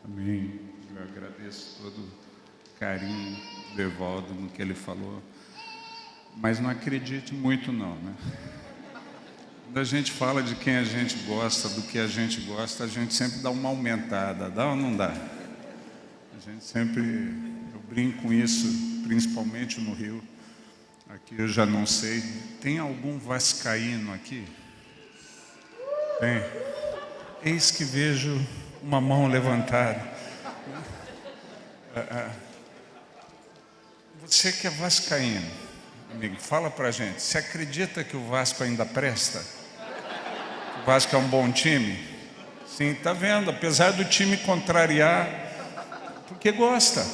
Amém. Eu agradeço todo o carinho do Evaldo no que ele falou, mas não acredite muito não, né? Quando a gente fala de quem a gente gosta, do que a gente gosta, a gente sempre dá uma aumentada, dá ou não dá? A gente sempre, eu brinco com isso, principalmente no Rio. Aqui eu já não sei. Tem algum vascaíno aqui? Tem. Eis que vejo uma mão levantada. Você que é vascaíno, amigo, fala pra gente. Você acredita que o Vasco ainda presta? Que o Vasco é um bom time? Sim, tá vendo? Apesar do time contrariar, porque gosta.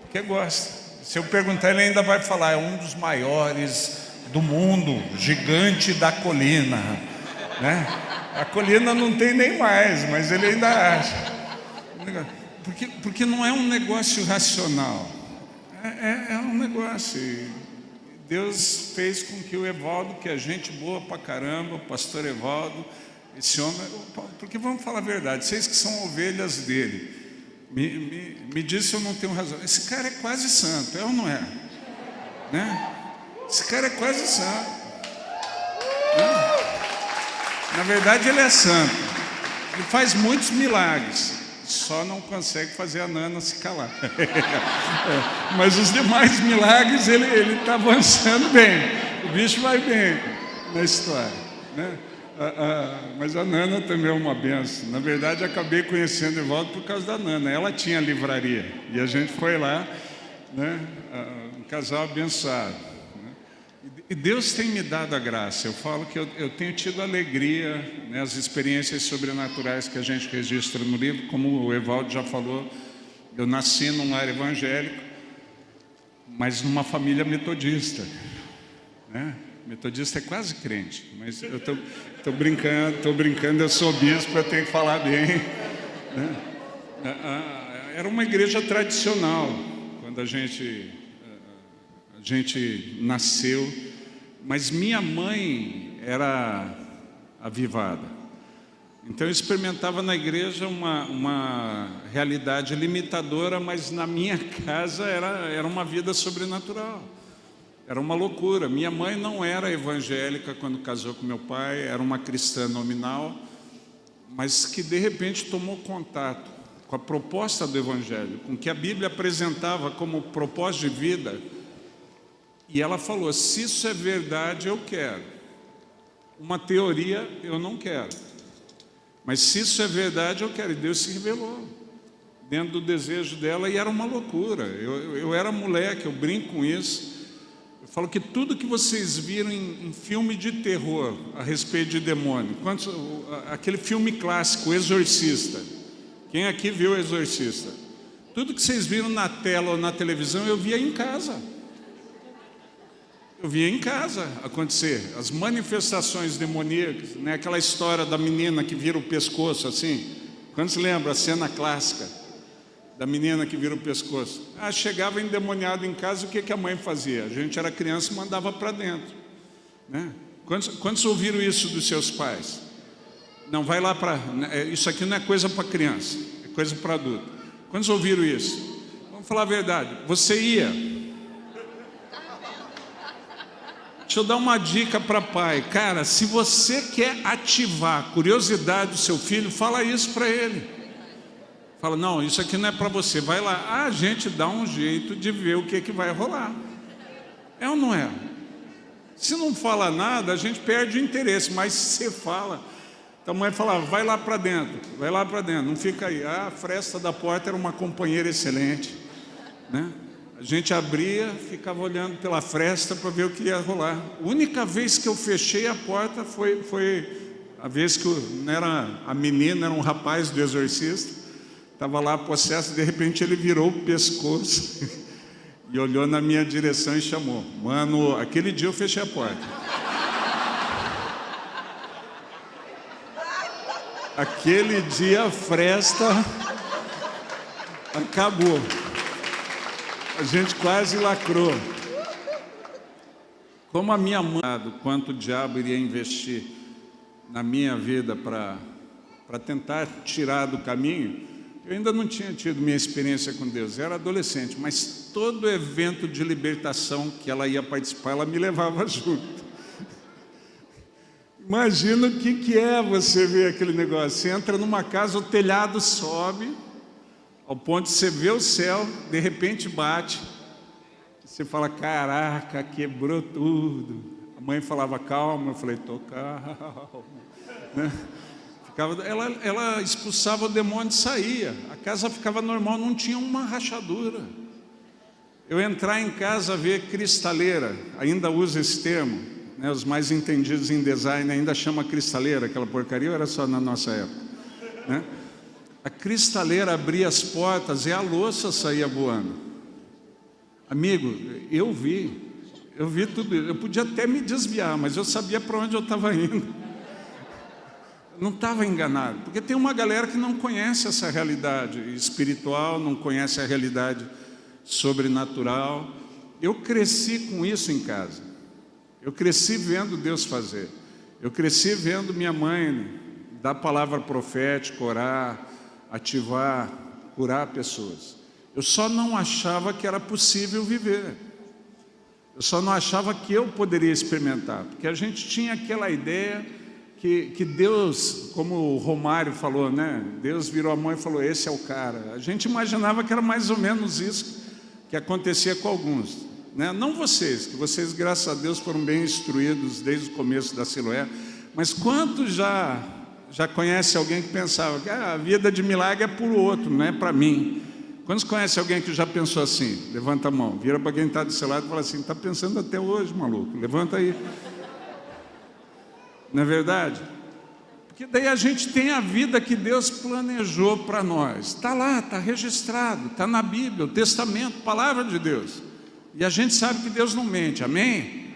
Porque gosta. Se eu perguntar, ele ainda vai falar, é um dos maiores do mundo, gigante da colina, né? A colina não tem nem mais, mas ele ainda acha. Porque não é um negócio racional, é um negócio. Deus fez com que o Evaldo, que é gente boa pra caramba, o pastor Evaldo, esse homem, porque vamos falar a verdade, vocês que são ovelhas dele, me diz se eu não tenho razão. Esse cara é quase santo, é ou não é? Né? Esse cara é quase santo. Né? Na verdade, ele é santo. Ele faz muitos milagres. Só não consegue fazer a Nana se calar. Mas os demais milagres, ele está avançando bem. O bicho vai bem na história. Né? Mas a Nana também é uma benção. Na verdade, acabei conhecendo o Evaldo por causa da Nana. Ela tinha livraria. E a gente foi lá, né? Um casal abençoado. Né? E Deus tem me dado a graça. Eu falo que eu tenho tido alegria, né? As experiências sobrenaturais que a gente registra no livro. Como o Evaldo já falou, eu nasci num lar evangélico, mas numa família metodista. Né? Metodista é quase crente, mas eu estou brincando, eu sou bispo, eu tenho que falar bem. Né? Era uma igreja tradicional, quando a gente nasceu, mas minha mãe era avivada. Então eu experimentava na igreja uma realidade limitadora, mas na minha casa era uma vida sobrenatural. Era uma loucura. Minha mãe não era evangélica quando casou com meu pai, era uma cristã nominal, mas que de repente tomou contato com a proposta do evangelho, com o que a Bíblia apresentava como propósito de vida, e ela falou, se isso é verdade, eu quero. Uma teoria, eu não quero. Mas se isso é verdade, eu quero. E Deus se revelou dentro do desejo dela, e era uma loucura. Eu era moleque, eu brinco com isso. Eu falo que tudo que vocês viram em filme de terror a respeito de demônio, aquele filme clássico, O Exorcista. Quem aqui viu O Exorcista? Tudo que vocês viram na tela ou na televisão, eu via em casa. Eu via em casa acontecer. As manifestações demoníacas, né? Aquela história da menina que vira o pescoço assim. Quando se lembra a cena clássica da menina que vira o pescoço? Chegava endemoniado em casa, o que a mãe fazia? A gente era criança e mandava para dentro. Né? Quantos ouviram isso dos seus pais? Não, vai lá para... Isso aqui não é coisa para criança, é coisa para adulto. Quantos ouviram isso? Vamos falar a verdade. Você ia... Deixa eu dar uma dica para pai. Cara, se você quer ativar a curiosidade do seu filho, fala isso para ele. Fala, não, isso aqui não é para você. Vai lá. A gente dá um jeito de ver o que vai rolar. É ou não é? Se não fala nada, a gente perde o interesse. Mas se você fala... Então a mãe falava, vai lá para dentro. Vai lá para dentro, não fica aí. A fresta da porta era uma companheira excelente. Né? A gente abria, ficava olhando pela fresta para ver o que ia rolar. A única vez que eu fechei a porta foi a vez que não era a menina, era um rapaz do exorcista. Estava lá possesso, de repente ele virou o pescoço e olhou na minha direção e chamou. Mano, aquele dia eu fechei a porta. Aquele dia a fresta acabou. A gente quase lacrou. Como a minha mãe, quanto o diabo iria investir na minha vida para tentar tirar do caminho, Eu ainda não tinha tido minha experiência com Deus, eu era adolescente, mas todo evento de libertação que ela ia participar, ela me levava junto. Imagina o que é você ver aquele negócio. Você entra numa casa, o telhado sobe, ao ponto de você ver o céu, de repente bate. Você fala, caraca, quebrou tudo. A mãe falava, calma. Eu falei, tô calmo. Né? Ela expulsava o demônio e saía. A casa ficava normal, não tinha uma rachadura. Eu entrar em casa, ver cristaleira, ainda uso esse termo. Né, os mais entendidos em design ainda chama cristaleira, aquela porcaria, ou era só na nossa época? Né? A cristaleira abria as portas e a louça saía voando. Amigo, eu vi tudo isso. Eu podia até me desviar, mas eu sabia para onde eu estava indo. Não estava enganado, porque tem uma galera que não conhece essa realidade espiritual, não conhece a realidade sobrenatural. Eu cresci com isso em casa. Eu cresci vendo Deus fazer. Eu cresci vendo minha mãe dar palavra profética, orar, ativar, curar pessoas. Eu só não achava que era possível viver. Eu só não achava que eu poderia experimentar. Porque a gente tinha aquela ideia que Deus, como o Romário falou, né? Deus virou a mão e falou, esse é o cara. A gente imaginava que era mais ou menos isso que acontecia com alguns. Né? Não vocês, que vocês, graças a Deus, foram bem instruídos desde o começo da Siloé, mas quantos já conhece alguém que pensava que a vida de milagre é para o outro, não é para mim? Quantos conhecem alguém que já pensou assim? Levanta a mão, vira para quem está do seu lado e fala assim, está pensando até hoje, maluco, levanta aí. Não é verdade? Porque daí a gente tem a vida que Deus planejou para nós. Está lá, está registrado, está na Bíblia, o Testamento, palavra de Deus. E a gente sabe que Deus não mente, amém?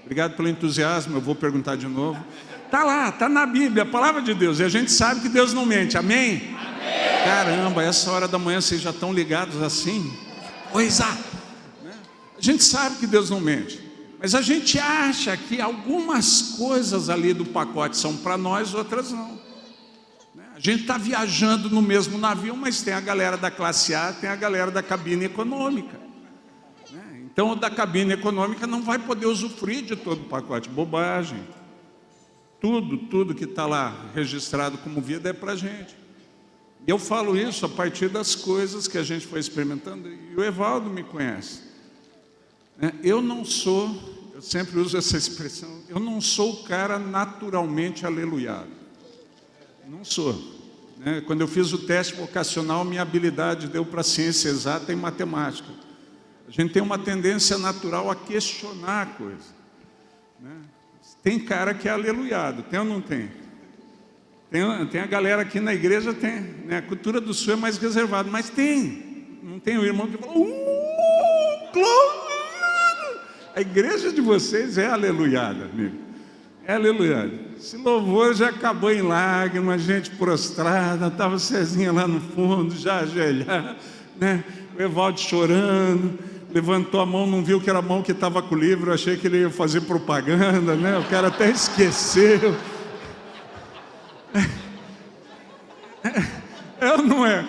Obrigado pelo entusiasmo, eu vou perguntar de novo. Está lá, está na Bíblia, a palavra de Deus, e a gente sabe que Deus não mente, amém? Amém. Caramba, essa hora da manhã vocês já estão ligados assim? Coisa! A gente sabe que Deus não mente, mas a gente acha que algumas coisas ali do pacote são para nós, outras não. A gente está viajando no mesmo navio, mas tem a galera da classe A, tem a galera da cabine econômica. Então, o da cabine econômica não vai poder usufruir de todo o pacote. Bobagem. Tudo que está lá registrado como vida é para a gente. E eu falo isso a partir das coisas que a gente foi experimentando. E o Evaldo me conhece. Eu não sou, eu sempre uso essa expressão, eu não sou o cara naturalmente aleluiado. Não sou. Quando eu fiz o teste vocacional, minha habilidade deu para ciência exata e matemática. A gente tem uma tendência natural a questionar a coisa. Né? Tem cara que é aleluiado, tem ou não tem? Tem a galera aqui na igreja, tem. Né? A cultura do sul é mais reservada, mas tem. Não tem o irmão que fala, glória! A igreja de vocês é aleluiada, amigo. É aleluiada. Esse louvor já acabou em lágrimas, gente prostrada, estava o Cezinha lá no fundo, já ajoelhado, né? O Evaldo chorando. Levantou a mão, não viu que era a mão que estava com o livro, achei que ele ia fazer propaganda, né? O cara até esqueceu. É ou não é?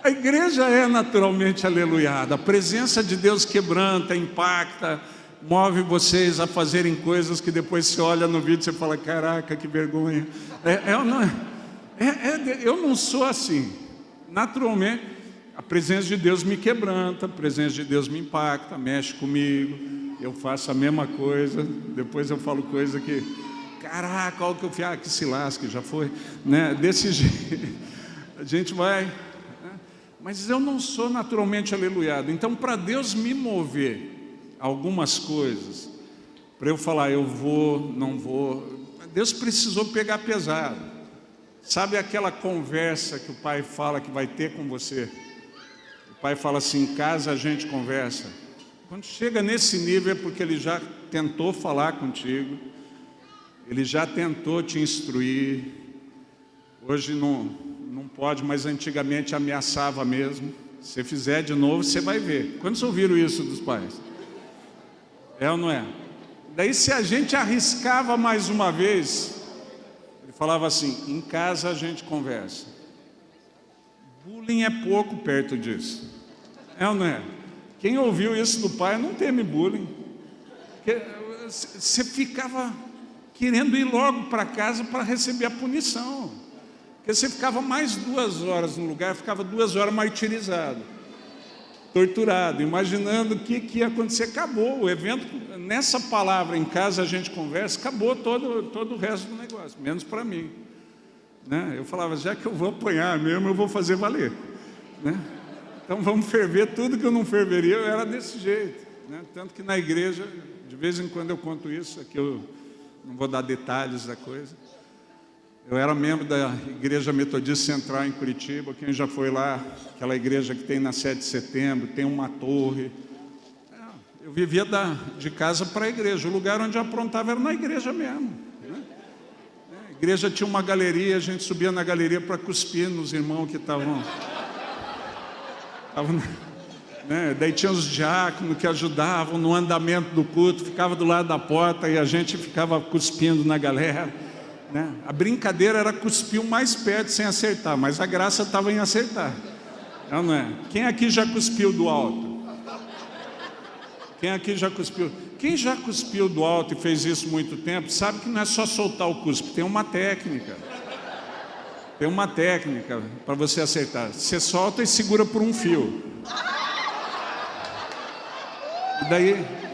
A igreja é naturalmente aleluiada. A presença de Deus quebranta, impacta, move vocês a fazerem coisas que depois você olha no vídeo e você fala, caraca, que vergonha. É ou não é? Eu não sou assim. Naturalmente, a presença de Deus me quebranta, a presença de Deus me impacta, mexe comigo, eu faço a mesma coisa, depois eu falo coisa que, caraca, olha o que eu fiz, que se lasque, já foi, né? Desse jeito, a gente vai, né? Mas eu não sou naturalmente aleluiado, então para Deus me mover algumas coisas, para eu falar, eu vou, não vou, Deus precisou pegar pesado. Sabe aquela conversa que o pai fala que vai ter com você? O pai fala assim, em casa a gente conversa. Quando chega nesse nível é porque ele já tentou falar contigo, ele já tentou te instruir. Hoje não pode, mas antigamente ameaçava mesmo. Se fizer de novo, você vai ver. Quantos ouviram isso dos pais? É ou não é? Daí se a gente arriscava mais uma vez, ele falava assim, em casa a gente conversa. Bullying é pouco perto disso. É ou não é? Quem ouviu isso do pai não teme bullying. Você ficava querendo ir logo para casa para receber a punição. Porque você ficava mais 2 horas no lugar, ficava 2 horas martirizado, torturado, imaginando o que ia acontecer. Acabou o evento. Nessa palavra, em casa a gente conversa, acabou todo o resto do negócio, menos para mim. Né? Eu falava, já que eu vou apanhar mesmo, eu vou fazer valer. Né? Então vamos ferver tudo que eu não ferveria. Eu era desse jeito. Né? Tanto que na igreja, de vez em quando eu conto isso, aqui eu não vou dar detalhes da coisa. Eu era membro da Igreja Metodista Central em Curitiba. Quem já foi lá, aquela igreja que tem na 7 de setembro, tem uma torre. Eu vivia de casa para a igreja. O lugar onde eu aprontava era na igreja mesmo. Né? A igreja tinha uma galeria, a gente subia na galeria para cuspir nos irmãos que estavam... Né? Daí tinha os diáconos que ajudavam no andamento do culto, ficava do lado da porta e a gente ficava cuspindo na galera. Né? A brincadeira era cuspir o mais perto sem acertar, mas a graça estava em acertar. Não é? Quem aqui já cuspiu do alto? Quem aqui já cuspiu? Quem já cuspiu do alto e fez isso muito tempo, sabe que não é só soltar o cuspe, tem uma técnica. Tem uma técnica para você acertar. Você solta e segura por um fio.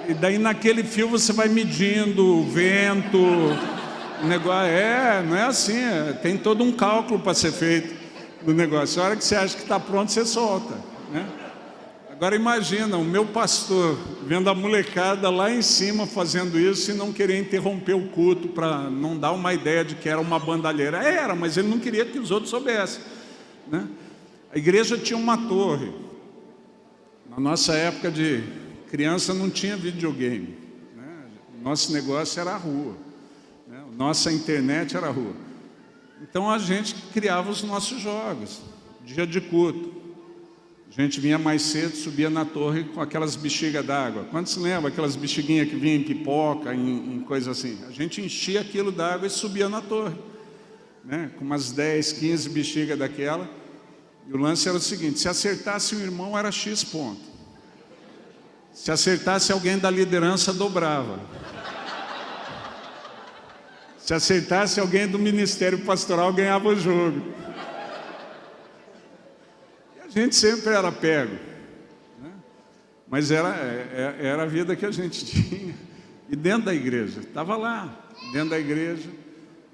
E daí naquele fio você vai medindo o vento, o negócio. Não é assim, tem todo um cálculo para ser feito no negócio. A hora que você acha que está pronto, você solta. Né? Agora imagina, o meu pastor vendo a molecada lá em cima fazendo isso e não querer interromper o culto para não dar uma ideia de que era uma bandalheira. Era, mas ele não queria que os outros soubessem. Né? A igreja tinha uma torre. Na nossa época de criança não tinha videogame. Né? O nosso negócio era a rua. Né? Nossa internet era a rua. Então a gente criava os nossos jogos. Dia de culto. A gente vinha mais cedo, subia na torre com aquelas bexigas d'água. Quantos se lembram? Aquelas bexiguinhas que vinham em pipoca, em coisa assim. A gente enchia aquilo d'água e subia na torre. Né? Com umas 10, 15 bexigas daquela. E o lance era o seguinte, se acertasse um irmão era X ponto. Se acertasse alguém da liderança, dobrava. Se acertasse alguém do ministério pastoral, ganhava o jogo. A gente sempre era pego, né? Mas era a vida que a gente tinha. E dentro da igreja, estava lá, dentro da igreja,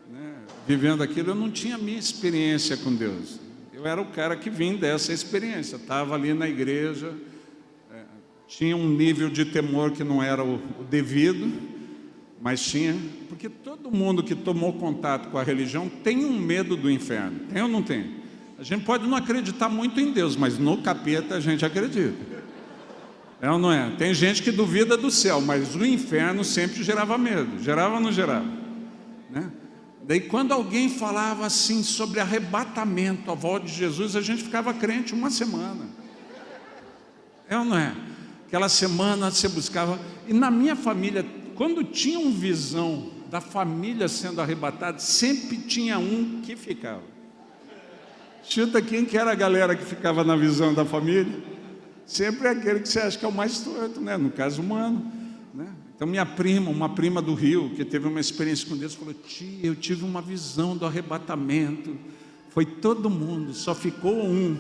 né, vivendo aquilo. Eu não tinha a minha experiência com Deus. Eu era o cara que vinha dessa experiência. Estava ali na igreja, tinha um nível de temor que não era o devido, mas tinha, porque todo mundo que tomou contato com a religião tem um medo do inferno. Tem ou não tem? A gente pode não acreditar muito em Deus, mas no capeta a gente acredita. É ou não é? Tem gente que duvida do céu, mas o inferno sempre gerava medo. Gerava ou não gerava? Né? Daí quando alguém falava assim sobre arrebatamento, a volta de Jesus, a gente ficava crente uma semana. É ou não é? Aquela semana você buscava. E na minha família, quando tinha uma visão da família sendo arrebatada, sempre tinha um que ficava. Chuta quem que era a galera que ficava na visão da família? Sempre é aquele que você acha que é o mais torto, né? No caso humano. Né? Então minha prima, uma prima do Rio, que teve uma experiência com Deus, falou, tia, eu tive uma visão do arrebatamento. Foi todo mundo, só ficou um.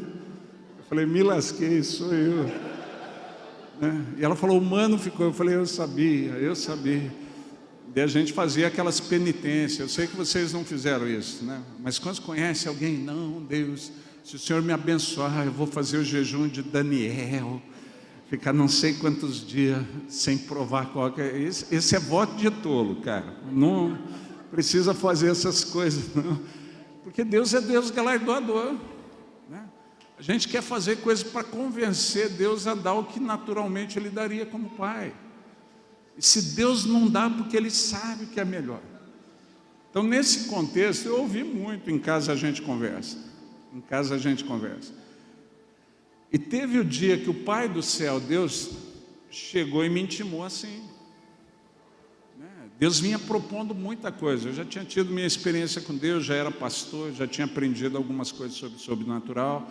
Eu falei, me lasquei, sou eu. Né? E ela falou, o mano ficou. Eu falei, eu sabia. Daí a gente fazia aquelas penitências. Eu sei que vocês não fizeram isso, né? Mas quando conhece alguém, não, Deus, se o Senhor me abençoar, eu vou fazer o jejum de Daniel, ficar não sei quantos dias sem provar qualquer. Esse é voto de tolo, cara. Não precisa fazer essas coisas, não. Porque Deus é Deus galardoador. Né? A gente quer fazer coisas para convencer Deus a dar o que naturalmente Ele daria como Pai. E se Deus não dá, porque Ele sabe o que é melhor. Então, nesse contexto, eu ouvi muito, em casa a gente conversa. Em casa a gente conversa. E teve o dia que o Pai do céu, Deus, chegou e me intimou assim. Deus vinha propondo muita coisa. Eu já tinha tido minha experiência com Deus, já era pastor, já tinha aprendido algumas coisas sobre o sobrenatural.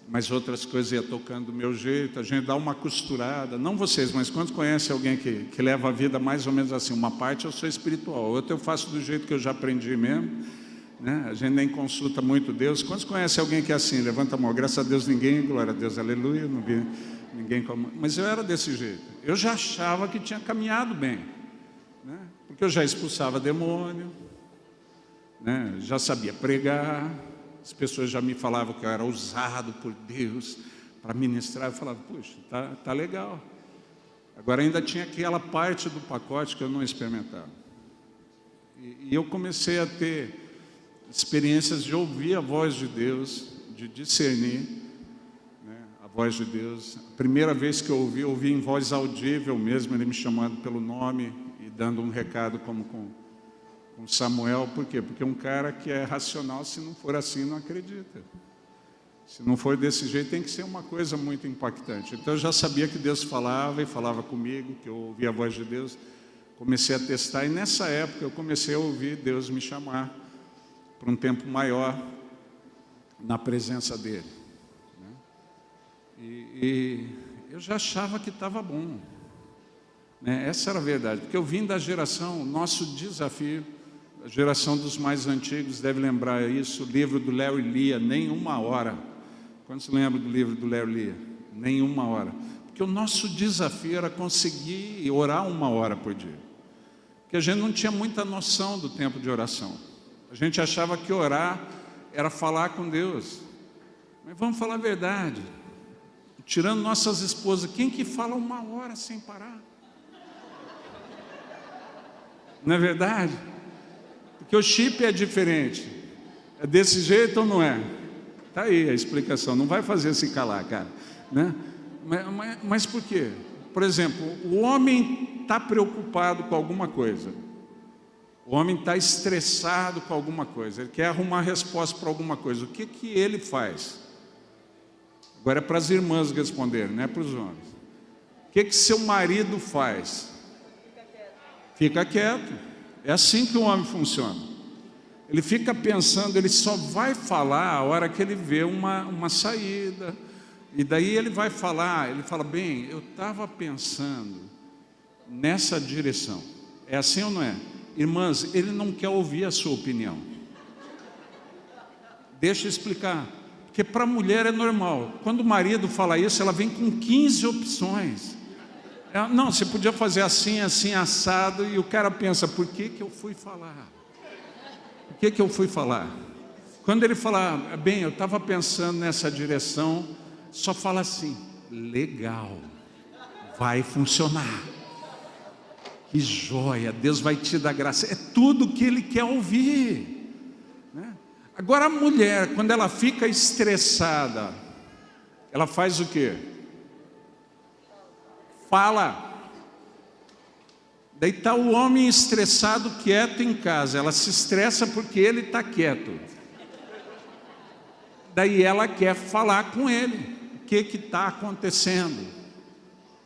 mas outras coisas ia tocando do meu jeito, a gente dá uma costurada. Não vocês, mas quantos conhecem alguém que leva a vida mais ou menos assim? Uma parte eu sou espiritual, outra eu faço do jeito que eu já aprendi mesmo, né? A gente nem consulta muito Deus. Quantos conhecem alguém que é assim? Levanta a mão. Graças a Deus ninguém, glória a Deus, aleluia, não vi ninguém como... Mas eu era desse jeito. Eu já achava que tinha caminhado bem, né? Porque eu já expulsava demônio, né? Já sabia pregar. As pessoas já me falavam que eu era usado por Deus para ministrar. Eu falava, puxa, tá legal. Agora ainda tinha aquela parte do pacote que eu não experimentava. E eu comecei a ter experiências de ouvir a voz de Deus, de discernir, né, a voz de Deus. A primeira vez que eu ouvi em voz audível mesmo, ele me chamando pelo nome e dando um recado como com Samuel. Por quê? Porque um cara que é racional, se não for assim, não acredita. Se não for desse jeito, tem que ser uma coisa muito impactante. Então eu já sabia que Deus falava e falava comigo, que eu ouvia a voz de Deus. Comecei a testar e nessa época eu comecei a ouvir Deus me chamar para um tempo maior na presença dEle, né? E eu já achava que estava bom, né? Essa era a verdade, porque eu vim da geração, nosso desafio, a geração dos mais antigos deve lembrar isso, o livro do Léo Elia, nem uma hora. Quantos lembram do livro do Léo Elia? Nem uma hora. Porque o nosso desafio era conseguir orar 1 hora por dia. Porque a gente não tinha muita noção do tempo de oração. A gente achava que orar era falar com Deus. Mas vamos falar a verdade. Tirando nossas esposas, quem que fala 1 hora sem parar? Não é verdade? Porque o chip é diferente. É desse jeito ou não é? Está aí a explicação. Não vai fazer se calar, cara, né? Mas por quê? Por exemplo, o homem está preocupado com alguma coisa. O homem está estressado com alguma coisa. Ele quer arrumar resposta para alguma coisa. O que ele faz? Agora é para as irmãs responderem, não é para os homens. O que seu marido faz? Fica quieto. É assim que o homem funciona. Ele fica pensando, ele só vai falar a hora que ele vê uma saída. E daí ele vai falar, ele fala, bem, eu estava pensando nessa direção. É assim ou não é? Irmãs, ele não quer ouvir a sua opinião. Deixa eu explicar. Porque para a mulher é normal. Quando o marido fala isso, ela vem com 15 opções. Não, você podia fazer assim, assim, assado. E o cara pensa, por que eu fui falar? Por que eu fui falar? Quando ele fala, bem, eu estava pensando nessa direção, só fala assim, legal, vai funcionar. Que joia, Deus vai te dar graça. É tudo que Ele quer ouvir, né? Agora a mulher, quando ela fica estressada, ela faz o quê? Fala. Daí está o homem estressado, quieto em casa. Ela se estressa porque ele está quieto. Daí ela quer falar com ele. O que está acontecendo?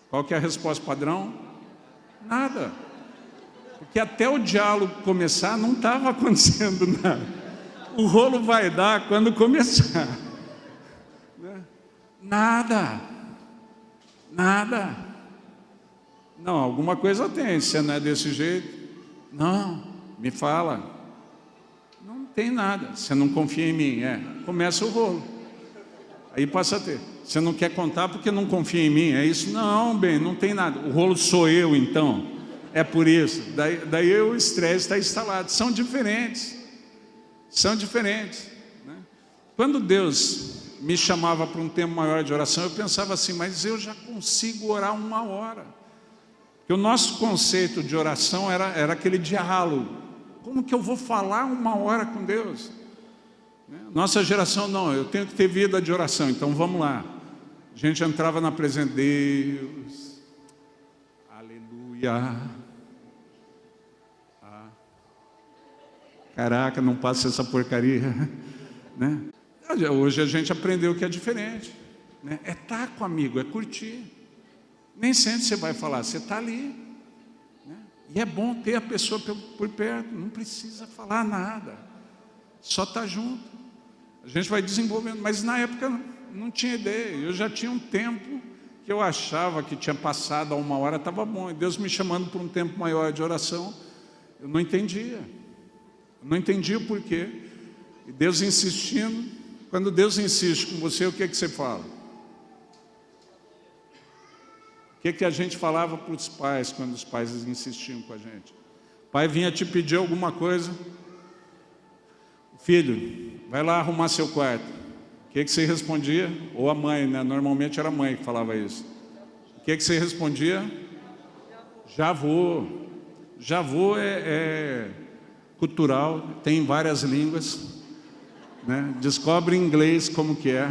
Qual que é a resposta padrão? Nada. Porque até o diálogo começar não estava acontecendo nada. O rolo vai dar quando começar. Nada. Nada. Não, alguma coisa tem. Se não é desse jeito, não, me fala. Não tem nada. Você não confia em mim? Começa o rolo. Aí passa a ter. Você não quer contar porque não confia em mim? É isso? Não, bem, não tem nada. O rolo sou eu, então. É por isso. Daí o estresse está instalado. São diferentes. São diferentes, né? Quando Deus me chamava para um tempo maior de oração, eu pensava assim, mas eu já consigo orar 1 hora. Porque o nosso conceito de oração era aquele diálogo. Como que eu vou falar 1 hora com Deus? Nossa geração não, eu tenho que ter vida de oração, então vamos lá. A gente entrava na presença de Deus, aleluia. Caraca, não passa essa porcaria, né? Hoje a gente aprendeu que é diferente, né? É estar com amigo, é curtir. Nem sempre você vai falar, você está ali, né? E é bom ter a pessoa por perto, não precisa falar nada, só estar junto. A gente vai desenvolvendo, mas na época não tinha ideia. Eu já tinha um tempo que eu achava que tinha passado a 1 hora, estava bom. E Deus me chamando para um tempo maior de oração, eu não entendia. Eu não entendia o porquê. E Deus insistindo. Quando Deus insiste com você, o que é que você fala? O que é que a gente falava para os pais quando os pais insistiam com a gente? O pai vinha te pedir alguma coisa. Filho, vai lá arrumar seu quarto. O que você respondia? Ou a mãe, né? Normalmente era a mãe que falava isso. O que você respondia? Já vou. Já vou é cultural, tem várias línguas, né? Descobre em inglês como que é.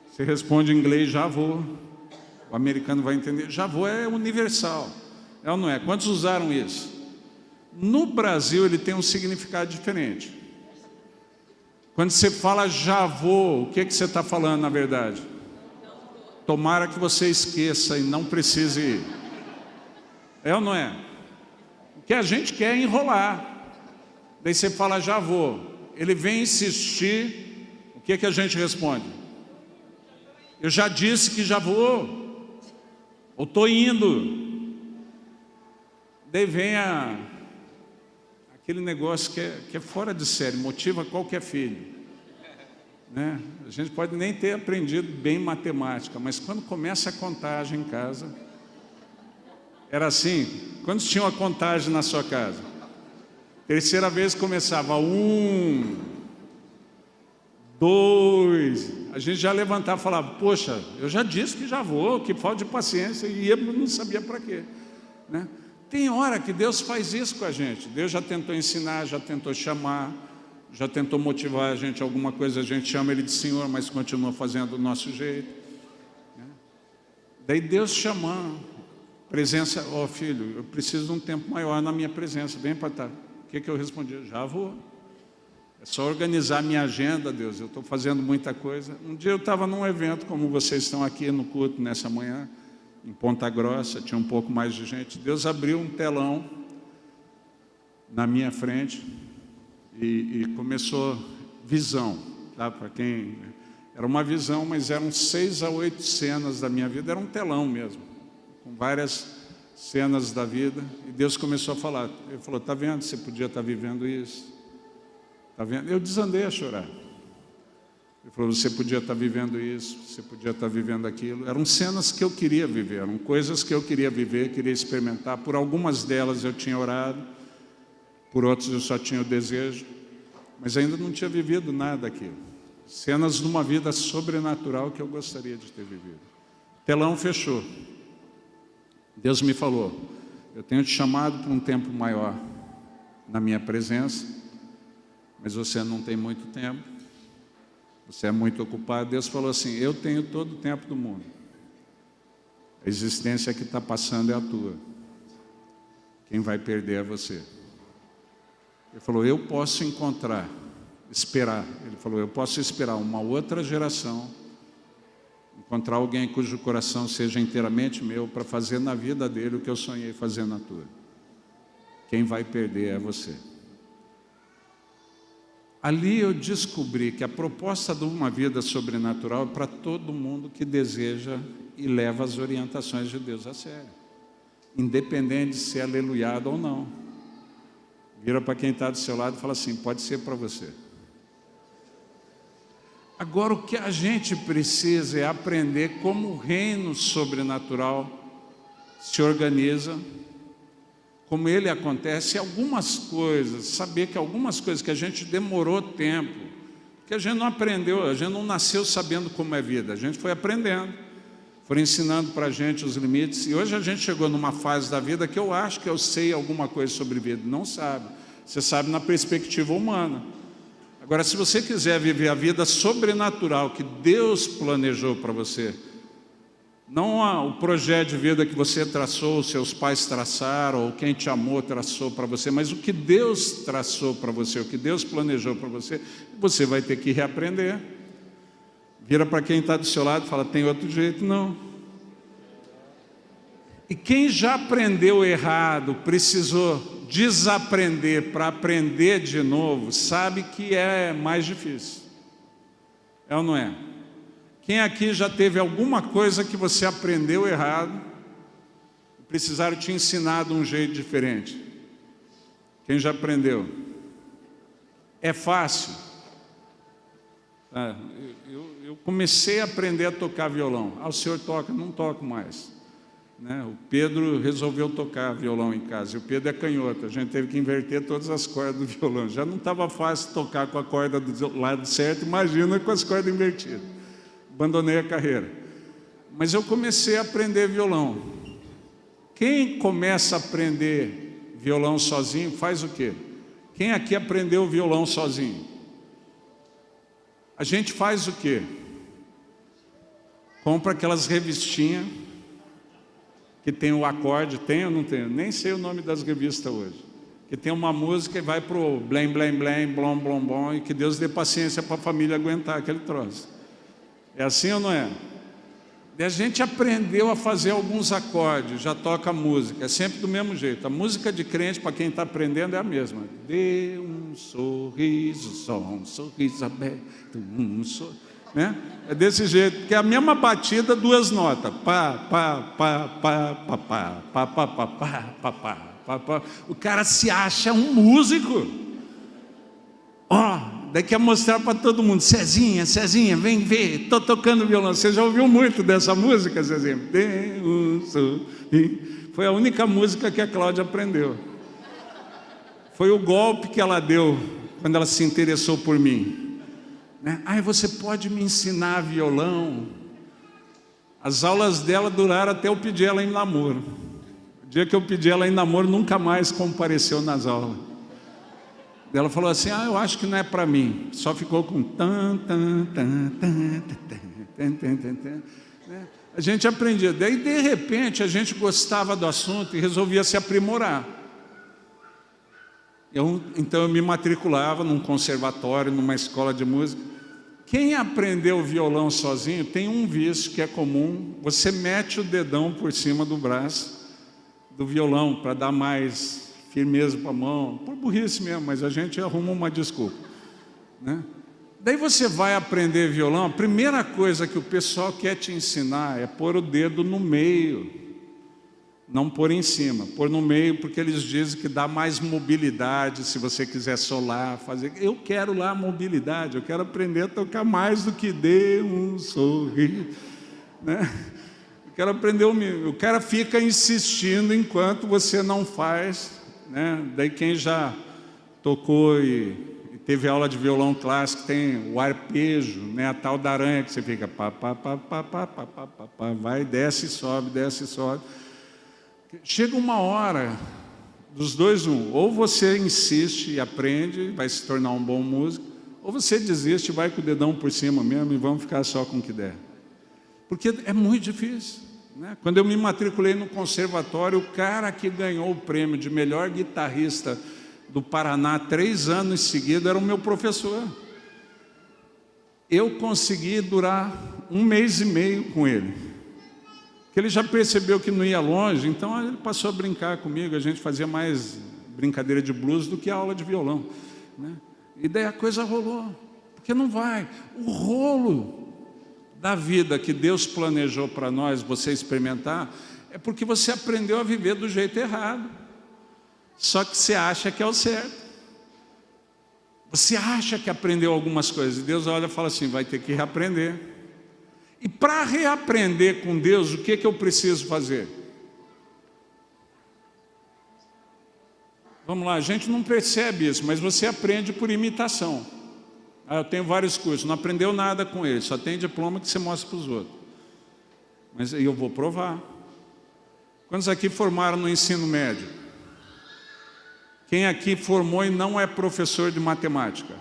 Você responde em inglês, já vou. O americano vai entender. Já vou é universal. É ou não é? Quantos usaram isso? No Brasil ele tem um significado diferente. Quando você fala já vou, o que você está falando na verdade? Tomara que você esqueça e não precise ir. É ou não é? O que a gente quer é enrolar. Daí você fala já vou. Ele vem insistir, o que a gente responde? Eu já disse que já vou. Ou estou indo. Daí vem aquele negócio que é fora de série, motiva qualquer filho, né? A gente pode nem ter aprendido bem matemática, mas quando começa a contagem em casa, era assim. Quantos tinham a contagem na sua casa? Terceira vez começava 1, 2, a gente já levantava e falava, poxa, eu já disse que já vou, que falta de paciência, e eu não sabia para quê, né? Tem hora que Deus faz isso com a gente. Deus já tentou ensinar, já tentou chamar, já tentou motivar a gente a alguma coisa, a gente chama Ele de Senhor, mas continua fazendo do nosso jeito, né? Daí Deus chamando, presença, ó filho, eu preciso de um tempo maior na minha presença, vem para cá. O que eu respondi? Já vou. É só organizar minha agenda, Deus, eu estou fazendo muita coisa. Um dia eu estava num evento, como vocês estão aqui no culto nessa manhã, em Ponta Grossa, tinha um pouco mais de gente. Deus abriu um telão na minha frente e começou visão, tá? Para quem era uma visão, mas eram 6 a 8 cenas da minha vida, era um telão mesmo, com várias cenas da vida. E Deus começou a falar. Ele falou, tá vendo? Você podia estar vivendo isso. Tá vendo? Eu desandei a chorar. Ele falou, você podia estar vivendo isso, você podia estar vivendo aquilo. Eram cenas que eu queria viver, eram coisas que eu queria viver, queria experimentar. Por algumas delas eu tinha orado, por outras eu só tinha o desejo, mas ainda não tinha vivido nada daquilo. Cenas de uma vida sobrenatural que eu gostaria de ter vivido. O telão fechou. Deus me falou, eu tenho te chamado para um tempo maior na minha presença, mas você não tem muito tempo. Você é muito ocupado. Deus falou assim, eu tenho todo o tempo do mundo. A existência que está passando é a tua. Quem vai perder é você. Ele falou, eu posso esperar. Ele falou, eu posso esperar uma outra geração, encontrar alguém cujo coração seja inteiramente meu, para fazer na vida dele o que eu sonhei fazer na tua. Quem vai perder é você. Ali eu descobri que a proposta de uma vida sobrenatural é para todo mundo que deseja e leva as orientações de Deus a sério, independente de ser aleluiado ou não. Vira para quem está do seu lado e fala assim, pode ser para você. Agora o que a gente precisa é aprender como o reino sobrenatural se organiza, como ele acontece, algumas coisas, saber que algumas coisas que a gente demorou tempo, que a gente não aprendeu, a gente não nasceu sabendo como é vida, a gente foi aprendendo, foram ensinando para a gente os limites, e hoje a gente chegou numa fase da vida que eu acho que eu sei alguma coisa sobre vida, não sabe, você sabe na perspectiva humana. Agora, se você quiser viver a vida sobrenatural que Deus planejou para você, não o projeto de vida que você traçou, os seus pais traçaram, ou quem te amou traçou para você, mas o que Deus traçou para você, o que Deus planejou para você, você vai ter que reaprender. Vira para quem está do seu lado e fala, tem outro jeito? Não. E quem já aprendeu errado, precisou desaprender para aprender de novo, sabe que é mais difícil. É ou não é? Quem aqui já teve alguma coisa que você aprendeu errado, precisaram te ensinar de um jeito diferente? Quem já aprendeu? É fácil? Eu comecei a aprender a tocar violão. O senhor toca? Não toco mais. O Pedro resolveu tocar violão em casa, e o Pedro é canhoto, a gente teve que inverter todas as cordas do violão. Já não estava fácil tocar com a corda do lado certo, imagina com as cordas invertidas. Abandonei a carreira. Mas eu comecei a aprender violão. Quem começa a aprender violão sozinho faz o quê? Quem aqui aprendeu violão sozinho? A gente faz o quê? Compra aquelas revistinhas que tem o acorde, tem ou não tem? Nem sei o nome das revistas hoje. Que tem uma música e vai para o blém, blém, blém, blom, blom, blom, e que Deus dê paciência para a família aguentar aquele troço. É assim ou não é? E a gente aprendeu a fazer alguns acordes, já toca música, é sempre do mesmo jeito. A música de crente, para quem está aprendendo, é a mesma. Dê um sorriso, só um sorriso aberto, um sorriso. É desse jeito, porque é a mesma batida, duas notas. Pá, pá, pá, pá, pá, pá, pá, pá, pá, pá, pá, pá, pá. O cara se acha um músico. Daí quer mostrar para todo mundo: Cezinha, Cezinha, vem ver, estou tocando violão. Você já ouviu muito dessa música, Cezinha? Foi a única música que a Cláudia aprendeu. Foi o golpe que ela deu quando ela se interessou por mim. Você pode me ensinar violão? As aulas dela duraram até eu pedir ela em namoro. O dia que eu pedi ela em namoro, nunca mais compareceu nas aulas. Ela falou assim: eu acho que não é para mim. Só ficou com tan, tan, tan, tan, tan, tan, tan, tan. A gente aprendia. Daí, de repente, a gente gostava do assunto e resolvia se aprimorar. Então eu me matriculava num conservatório, numa escola de música. Quem aprendeu violão sozinho tem um vício que é comum: você mete o dedão por cima do braço do violão para dar mais firmeza para a mão, por burrice mesmo, mas a gente arruma uma desculpa, Daí você vai aprender violão, a primeira coisa que o pessoal quer te ensinar é pôr o dedo no meio, não pôr em cima, pôr no meio, porque eles dizem que dá mais mobilidade se você quiser solar, fazer. Eu quero lá mobilidade, eu quero aprender a tocar mais do que dê um sorriso, Eu quero aprender o cara fica insistindo enquanto você não faz, Daí quem já tocou e teve aula de violão clássico tem o arpejo, a tal da aranha que você fica pá, pá, pá, pá, pá, pá, pá, pá, pá, vai, desce e sobe, desce e sobe. Chega uma hora, dos dois, ou você insiste e aprende, vai se tornar um bom músico, ou você desiste e vai com o dedão por cima mesmo e vamos ficar só com o que der. Porque é muito difícil. Quando eu me matriculei no conservatório, o cara que ganhou o prêmio de melhor guitarrista do Paraná 3 anos seguidos era o meu professor. Eu consegui durar 1 mês e meio com ele. Porque ele já percebeu que não ia longe, então ele passou a brincar comigo. A gente fazia mais brincadeira de blues do que aula de violão, E daí a coisa rolou, porque não vai. O rolo da vida que Deus planejou para nós, você experimentar, é porque você aprendeu a viver do jeito errado. Só que você acha que é o certo. Você acha que aprendeu algumas coisas, e Deus olha e fala assim: vai ter que reaprender. E para reaprender com Deus, o que eu preciso fazer? Vamos lá, a gente não percebe isso, mas você aprende por imitação. Eu tenho vários cursos, não aprendeu nada com ele, só tem diploma que você mostra para os outros. Mas eu vou provar. Quantos aqui formaram no ensino médio? Quem aqui formou e não é professor de matemática?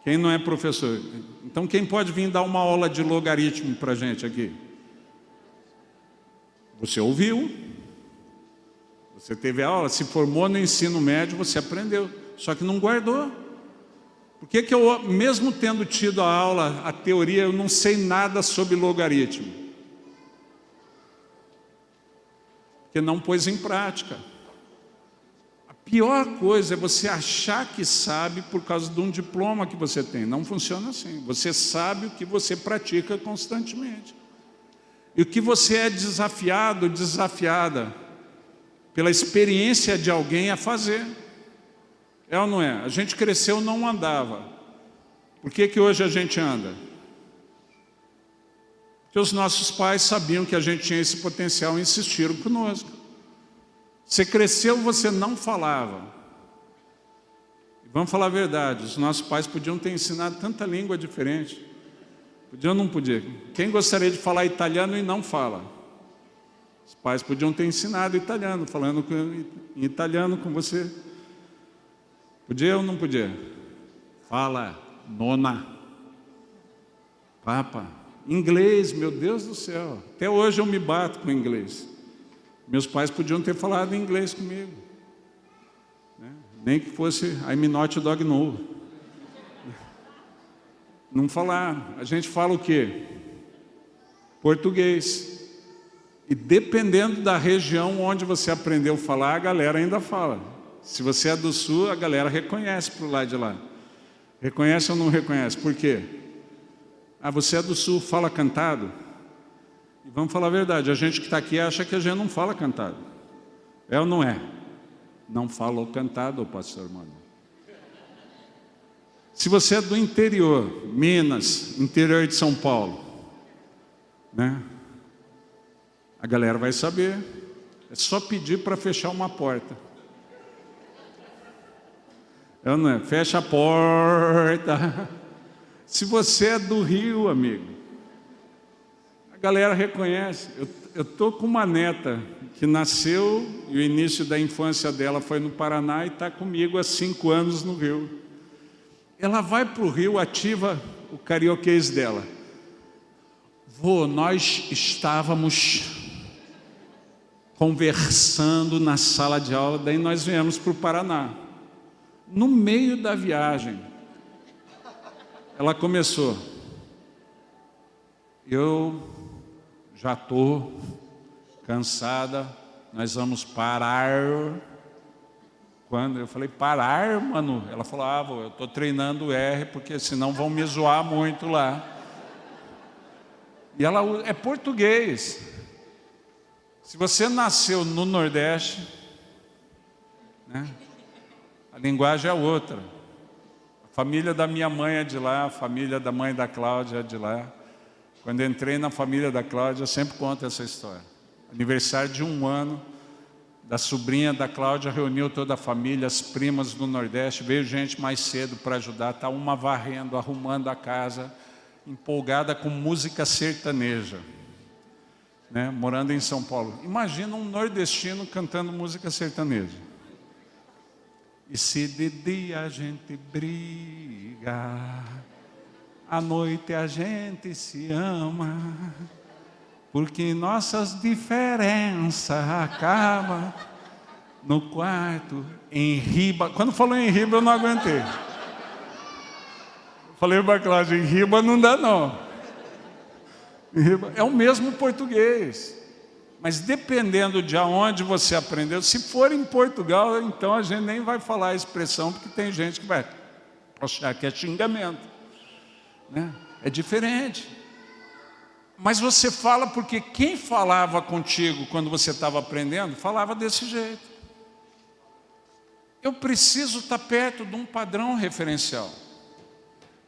Quem não é professor? Então quem pode vir dar uma aula de logaritmo para a gente aqui? Você ouviu? Você teve aula, se formou no ensino médio, você aprendeu, só que não guardou. Por que eu, mesmo tendo tido a aula, a teoria, eu não sei nada sobre logaritmo? Porque não pôs em prática. A pior coisa é você achar que sabe por causa de um diploma que você tem. Não funciona assim. Você sabe o que você pratica constantemente. E o que você é desafiado, desafiada pela experiência de alguém a fazer. É ou não é? A gente cresceu, não andava. Por que hoje a gente anda? Porque os nossos pais sabiam que a gente tinha esse potencial e insistiram conosco. Você cresceu, você não falava. E vamos falar a verdade, os nossos pais podiam ter ensinado tanta língua diferente. Podia ou não podia? Quem gostaria de falar italiano e não fala? Os pais podiam ter ensinado italiano, falando em italiano com você. Podia ou não podia? Fala, nona, papa. Inglês, meu Deus do céu. Até hoje eu me bato com inglês. Meus pais podiam ter falado inglês comigo. Né? Nem que fosse I'm not dog no. Não falar. A gente fala o quê? Português. E dependendo da região onde você aprendeu a falar, a galera ainda fala. Se você é do sul, a galera reconhece pro lado de lá. Reconhece ou não reconhece? Por quê? Ah, você é do sul, fala cantado? E vamos falar a verdade, a gente que está aqui acha que a gente não fala cantado. É ou não é? Não falou cantado, pastor Mano. Se você é do interior, Minas, interior de São Paulo, né? A galera vai saber. É só pedir para fechar uma porta. É ou não é? Fecha a porta. Se você é do Rio, amigo, a galera reconhece. Eu estou com uma neta que nasceu e o início da infância dela foi no Paraná e está comigo há 5 anos no Rio. Ela vai para o Rio, ativa o carioquês dela. Vô, nós estávamos conversando na sala de aula, daí nós viemos para o Paraná. No meio da viagem, ela começou. Eu já estou cansada, nós vamos parar. Quando eu falei, parar, mano? Ela falou, vô, eu estou treinando o R, porque senão vão me zoar muito lá. E ela é português. Se você nasceu no Nordeste, né, a linguagem é outra. A família da minha mãe é de lá, a família da mãe da Cláudia é de lá. Quando eu entrei na família da Cláudia, eu sempre conto essa história. Aniversário de 1 ano, da sobrinha da Cláudia, reuniu toda a família, as primas do Nordeste, veio gente mais cedo para ajudar, está uma varrendo, arrumando a casa, empolgada com música sertaneja, né, morando em São Paulo. Imagina um nordestino cantando música sertaneja. E se de dia a gente briga, à noite a gente se ama, porque nossas diferenças acabam no quarto, em riba. Quando falou em riba, eu não aguentei. Falei para a Cláudia, em riba não dá não. Em riba, é o mesmo português. Mas dependendo de aonde você aprendeu, se for em Portugal, então a gente nem vai falar a expressão, porque tem gente que vai achar que é xingamento, né? É diferente. Mas você fala porque quem falava contigo quando você estava aprendendo, falava desse jeito. Eu preciso estar perto de um padrão referencial.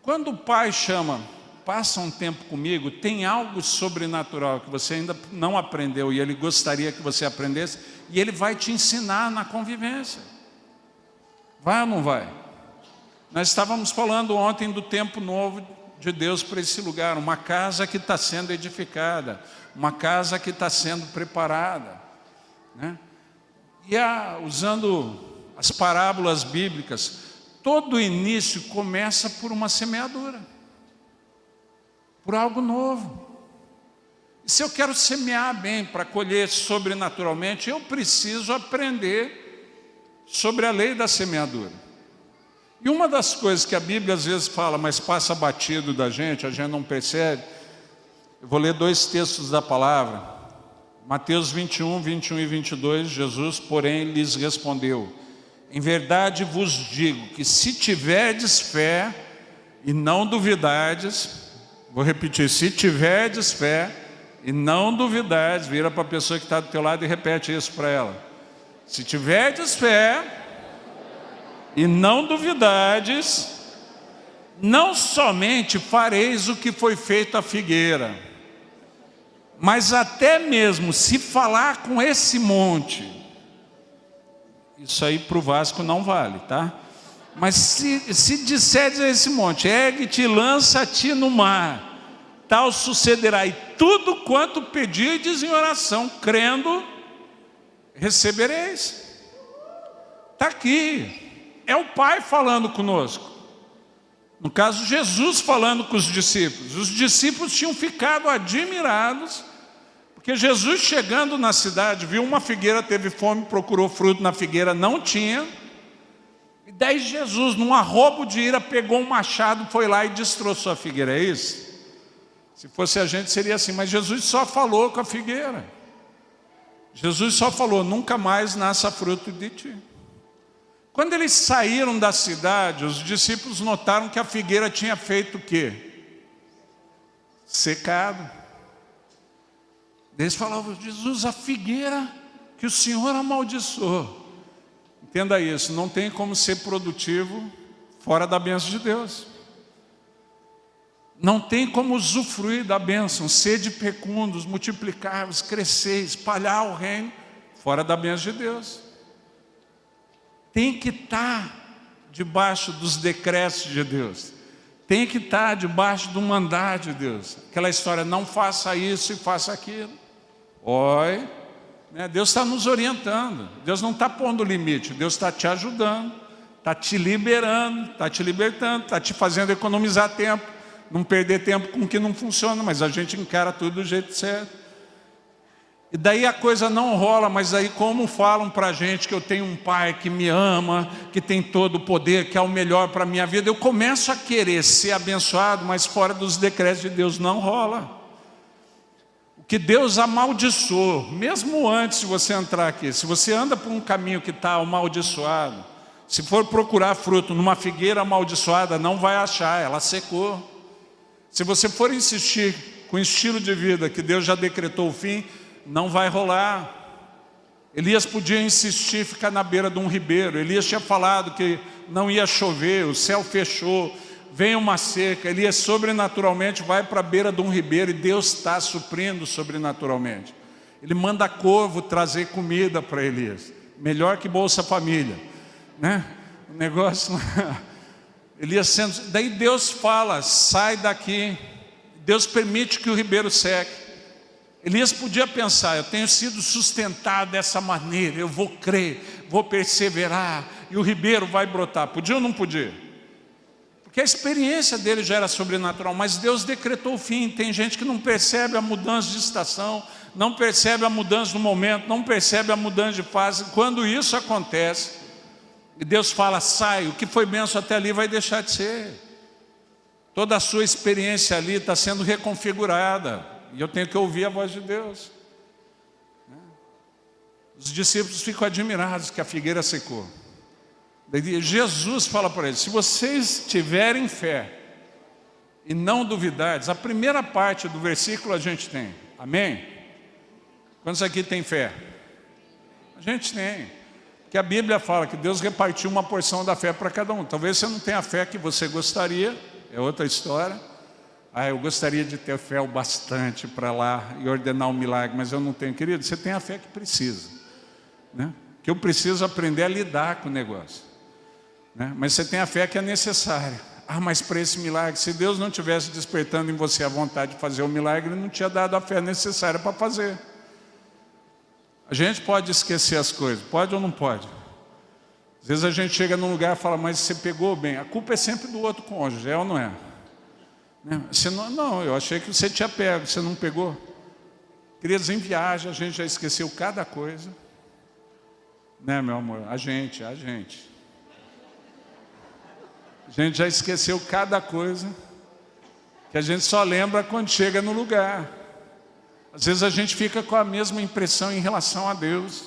Quando o pai chama, passa um tempo comigo, tem algo sobrenatural que você ainda não aprendeu e ele gostaria que você aprendesse, e ele vai te ensinar na convivência. Vai ou não vai? Nós estávamos falando ontem do tempo novo de Deus para esse lugar, uma casa que está sendo edificada, uma casa que está sendo preparada, né? E usando as parábolas bíblicas, todo início começa por uma semeadura, por algo novo. E se eu quero semear bem para colher sobrenaturalmente, eu preciso aprender sobre a lei da semeadura. E uma das coisas que a Bíblia às vezes fala, mas passa batido da gente, a gente não percebe. Eu vou ler 2 textos da palavra. Mateus 21, 21 e 22, Jesus, porém, lhes respondeu: Em verdade vos digo que se tiverdes fé e não duvidardes, vou repetir, se tiverdes fé e não duvidardes, vira para a pessoa que está do teu lado e repete isso para ela. Se tiverdes fé e não duvidardes, não somente fareis o que foi feito à figueira, mas até mesmo se falar com esse monte, isso aí para o Vasco não vale, tá? Mas se disseres a esse monte, ergue-te e lança-te no mar, tal sucederá, e tudo quanto pedirdes em oração, crendo, recebereis. Está aqui, é o Pai falando conosco. No caso, Jesus falando com os discípulos. Os discípulos tinham ficado admirados, porque Jesus chegando na cidade, viu uma figueira, teve fome, procurou fruto na figueira, não tinha. E daí Jesus, num arrobo de ira, pegou um machado, foi lá e destroçou a figueira, é isso? Se fosse a gente seria assim, mas Jesus só falou com a figueira. Jesus só falou, nunca mais nasça fruto de ti. Quando eles saíram da cidade, os discípulos notaram que a figueira tinha feito o quê? Secado. Eles falavam, Jesus, a figueira que o Senhor amaldiçoou. Entenda isso, não tem como ser produtivo fora da bênção de Deus. Não tem como usufruir da bênção, sede fecundos, multiplicar-vos, crescer, espalhar o reino, fora da bênção de Deus. Tem que estar debaixo dos decretos de Deus. Tem que estar debaixo do mandato de Deus. Aquela história, não faça isso e faça aquilo. Oi, né? Deus está nos orientando. Deus não está pondo limite. Deus está te ajudando, está te liberando, está te libertando, está te fazendo economizar tempo. Não perder tempo com o que não funciona, mas a gente encara tudo do jeito certo. E daí a coisa não rola, mas aí como falam para a gente que eu tenho um pai que me ama, que tem todo o poder, que é o melhor para a minha vida, eu começo a querer ser abençoado, mas fora dos decretos de Deus não rola. O que Deus amaldiçoou, mesmo antes de você entrar aqui, se você anda por um caminho que está amaldiçoado, se for procurar fruto numa figueira amaldiçoada, não vai achar, ela secou. Se você for insistir com o estilo de vida que Deus já decretou o fim, não vai rolar. Elias podia insistir, ficar na beira de um ribeiro. Elias tinha falado que não ia chover, o céu fechou, vem uma seca. Elias sobrenaturalmente vai para a beira de um ribeiro e Deus está suprindo sobrenaturalmente. Ele manda corvo trazer comida para Elias, melhor que Bolsa Família, né? O negócio... Elias sendo... Daí Deus fala, sai daqui. Deus permite que o ribeiro seque. Elias podia pensar, eu tenho sido sustentado dessa maneira, eu vou crer, vou perseverar, e o ribeiro vai brotar. Podia ou não podia? Porque a experiência dele já era sobrenatural, mas Deus decretou o fim. Tem gente que não percebe a mudança de estação, não percebe a mudança do momento, não percebe a mudança de fase. Quando isso acontece, e Deus fala, sai, o que foi bênção até ali vai deixar de ser. Toda a sua experiência ali está sendo reconfigurada. E eu tenho que ouvir a voz de Deus. Os discípulos ficam admirados que a figueira secou. Daí Jesus fala para eles, se vocês tiverem fé e não duvidardes, a primeira parte do versículo a gente tem. Amém? Quantos aqui tem fé? A gente tem. Que a Bíblia fala que Deus repartiu uma porção da fé para cada um. Talvez você não tenha a fé que você gostaria, é outra história. Eu gostaria de ter fé o bastante para lá e ordenar um milagre, mas eu não tenho. Querido, você tem a fé que precisa, né? Que eu preciso aprender a lidar com o negócio, né? Mas você tem a fé que é necessária. Mas para esse milagre, se Deus não tivesse despertando em você a vontade de fazer o milagre, Ele não tinha dado a fé necessária para fazer. A gente pode esquecer as coisas, pode ou não pode? Às vezes a gente chega num lugar e fala, mas você pegou bem. A culpa é sempre do outro cônjuge, é ou não é? Você não, eu achei que você tinha pego, você não pegou. Queridos, em viagem a gente já esqueceu cada coisa. Né, meu amor? A gente. A gente já esqueceu cada coisa que a gente só lembra quando chega no lugar. Às vezes a gente fica com a mesma impressão em relação a Deus.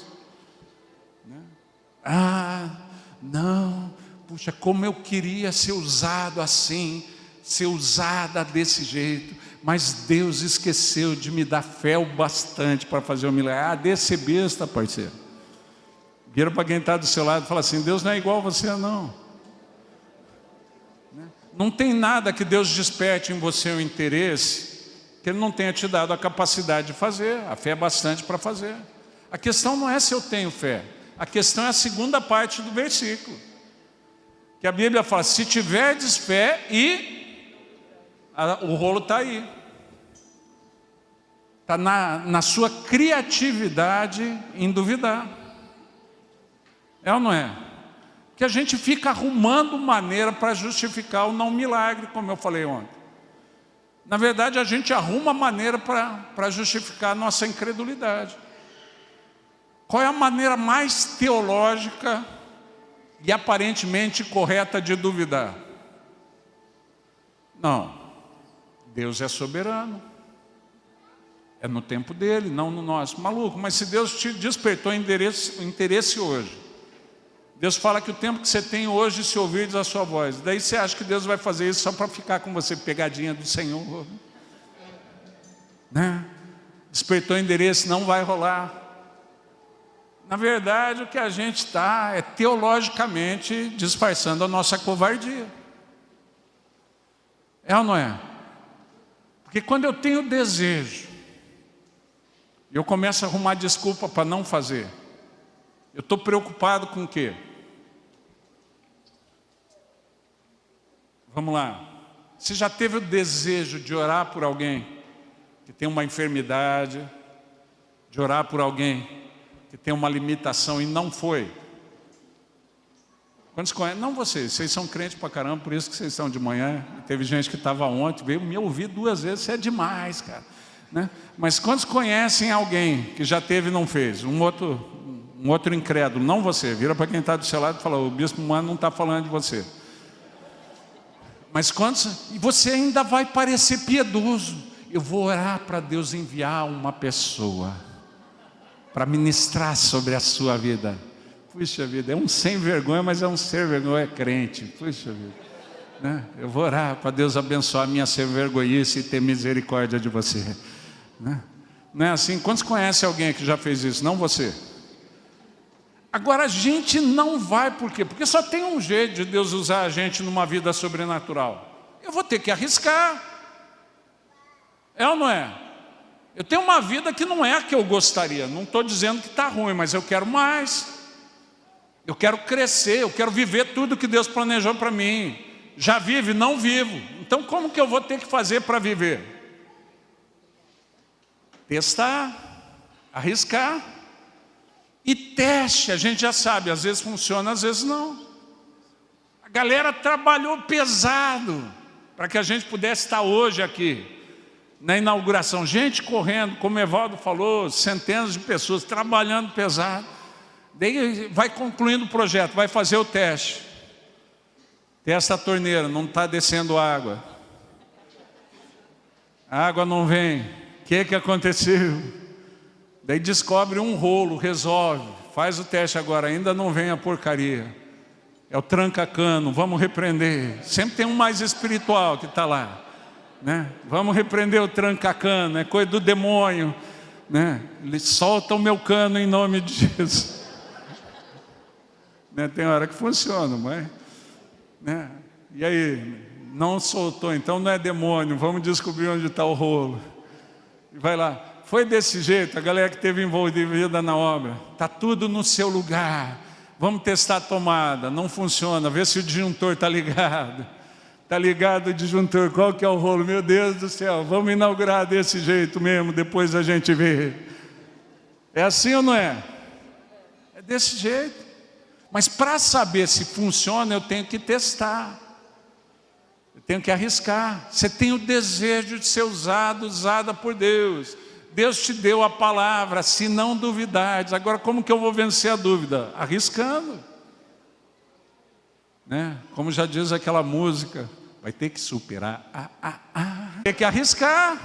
Não, puxa, como eu queria ser usado assim, ser usada desse jeito, mas Deus esqueceu de me dar fé o bastante para fazer o milagre. Desse besta, parceiro. Vira para quem está do seu lado e fala assim: Deus não é igual a você, não. Não tem nada que Deus desperte em você o interesse que Ele não tenha te dado a capacidade de fazer. A fé é bastante para fazer. A questão não é se eu tenho fé. A questão é a segunda parte do versículo, que a Bíblia fala: se tiverdes fé o rolo está aí. Está na sua criatividade em duvidar. É ou não é? Que a gente fica arrumando maneira para justificar o não milagre, como eu falei ontem. Na verdade, a gente arruma maneira para justificar a nossa incredulidade. Qual é a maneira mais teológica e aparentemente correta de duvidar? Não. Deus é soberano. É no tempo dele, não no nosso. Maluco, mas se Deus te despertou interesse hoje, Deus fala que o tempo que você tem hoje, se ouvirdes a sua voz, daí você acha que Deus vai fazer isso só para ficar com você, pegadinha do Senhor, né? Despertou interesse, não vai rolar. Na verdade, o que a gente está é teologicamente disfarçando a nossa covardia. É ou não é? Porque quando eu tenho desejo, eu começo a arrumar desculpa para não fazer. Eu estou preocupado com o quê? Vamos lá. Você já teve o desejo de orar por alguém que tem uma enfermidade, de orar por alguém que tem uma limitação e não foi? Quantos conhecem? Não vocês são crentes pra caramba, por isso que vocês estão de manhã. Teve gente que estava ontem, veio me ouvir 2 vezes, isso é demais, cara, né? Mas quantos conhecem alguém que já teve e não fez? Um outro incrédulo, não você. Vira para quem está do seu lado e fala: o bispo humano não está falando de você. Mas quantos? E você ainda vai parecer piedoso. Eu vou orar para Deus enviar uma pessoa para ministrar sobre a sua vida. Puxa vida, é um sem vergonha, mas é um ser vergonha crente. Puxa vida, né? Eu vou orar para Deus abençoar a minha ser vergonhice e ter misericórdia de você, né? Não é assim? Quantos conhecem alguém que já fez isso? Não você. Agora a gente não vai, por quê? Porque só tem um jeito de Deus usar a gente numa vida sobrenatural. Eu vou ter que arriscar. É ou não é? Eu tenho uma vida que não é a que eu gostaria. Não estou dizendo que está ruim, mas eu quero mais. Eu quero crescer, eu quero viver tudo que Deus planejou para mim. Já vive? Não vivo. Então como que eu vou ter que fazer para viver? Testar, arriscar. E teste, a gente já sabe, às vezes funciona, às vezes não. A galera trabalhou pesado para que a gente pudesse estar hoje aqui na inauguração. Gente correndo, como o Evaldo falou, centenas de pessoas trabalhando pesado. Daí vai concluindo o projeto, vai fazer o teste. Testa a torneira, não está descendo água. A água não vem. O que aconteceu? Daí descobre um rolo, resolve, faz o teste agora, ainda não vem a porcaria. É o tranca-cano, vamos repreender. Sempre tem um mais espiritual que está lá, né? Vamos repreender o tranca-cano, é coisa do demônio, né? Ele solta o meu cano em nome de Jesus. Né? Tem hora que funciona, mas, né? E aí, não soltou, então não é demônio, vamos descobrir onde está o rolo. E vai lá. Foi desse jeito, a galera que esteve envolvida na obra. Está tudo no seu lugar. Vamos testar a tomada, não funciona, vê se o disjuntor está ligado. Está ligado o disjuntor, qual que é o rolo? Meu Deus do céu, vamos inaugurar desse jeito mesmo, depois a gente vê. É assim ou não é? É desse jeito. Mas para saber se funciona, eu tenho que testar. Eu tenho que arriscar. Você tem o desejo de ser usada por Deus. Deus te deu a palavra, se não duvidares. Agora, como que eu vou vencer a dúvida? Arriscando, né? Como já diz aquela música, vai ter que superar. Tem que arriscar.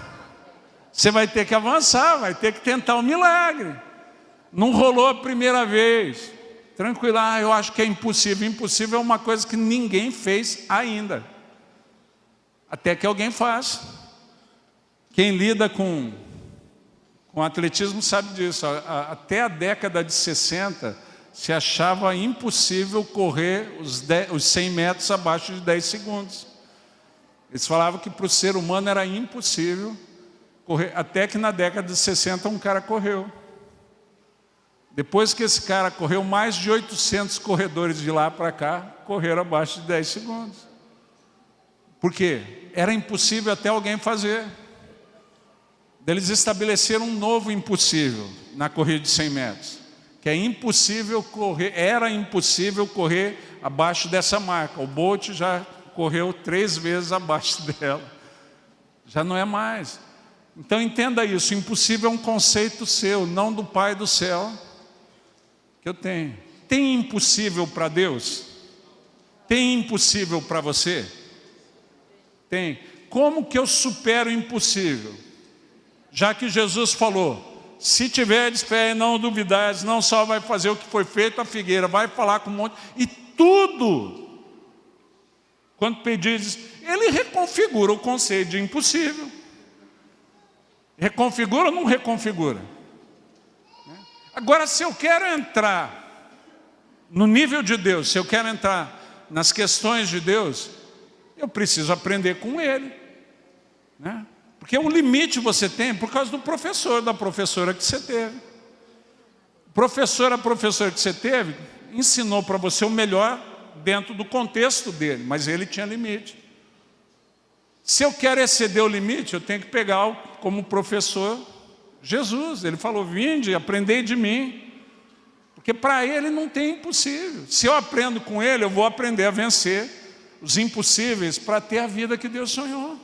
Você vai ter que avançar, vai ter que tentar um milagre. Não rolou a primeira vez. Tranquilo, eu acho que é impossível. Impossível é uma coisa que ninguém fez ainda. Até que alguém faz. Quem lida com atletismo sabe disso. Até a década de 60, se achava impossível correr os 100 metros abaixo de 10 segundos. Eles falavam que para o ser humano era impossível correr. Até que na década de 60 um cara correu. Depois que esse cara correu, mais de 800 corredores de lá para cá correram abaixo de 10 segundos. Por quê? Era impossível até alguém fazer. Eles estabeleceram um novo impossível na corrida de 100 metros. Que é impossível correr, era impossível correr abaixo dessa marca. O Bolt já correu 3 vezes abaixo dela. Já não é mais. Então entenda isso, impossível é um conceito seu, não do Pai do céu que eu tenho. Tem impossível para Deus? Tem impossível para você? Tem. Como que eu supero o impossível? Já que Jesus falou, se tiveres fé e não duvidares, não só vai fazer o que foi feito a figueira, vai falar com um monte, e tudo, quando pedires, ele reconfigura o conceito de impossível. Reconfigura ou não reconfigura? Agora, se eu quero entrar no nível de Deus, se eu quero entrar nas questões de Deus, eu preciso aprender com Ele, né? Porque o limite você tem por causa do professor, da professora que você teve. A professora que você teve ensinou para você o melhor dentro do contexto dele, mas ele tinha limite. Se eu quero exceder o limite, eu tenho que pegar como professor Jesus. Ele falou, vinde, aprendei de mim. Porque para ele não tem impossível. Se eu aprendo com ele, eu vou aprender a vencer os impossíveis para ter a vida que Deus sonhou.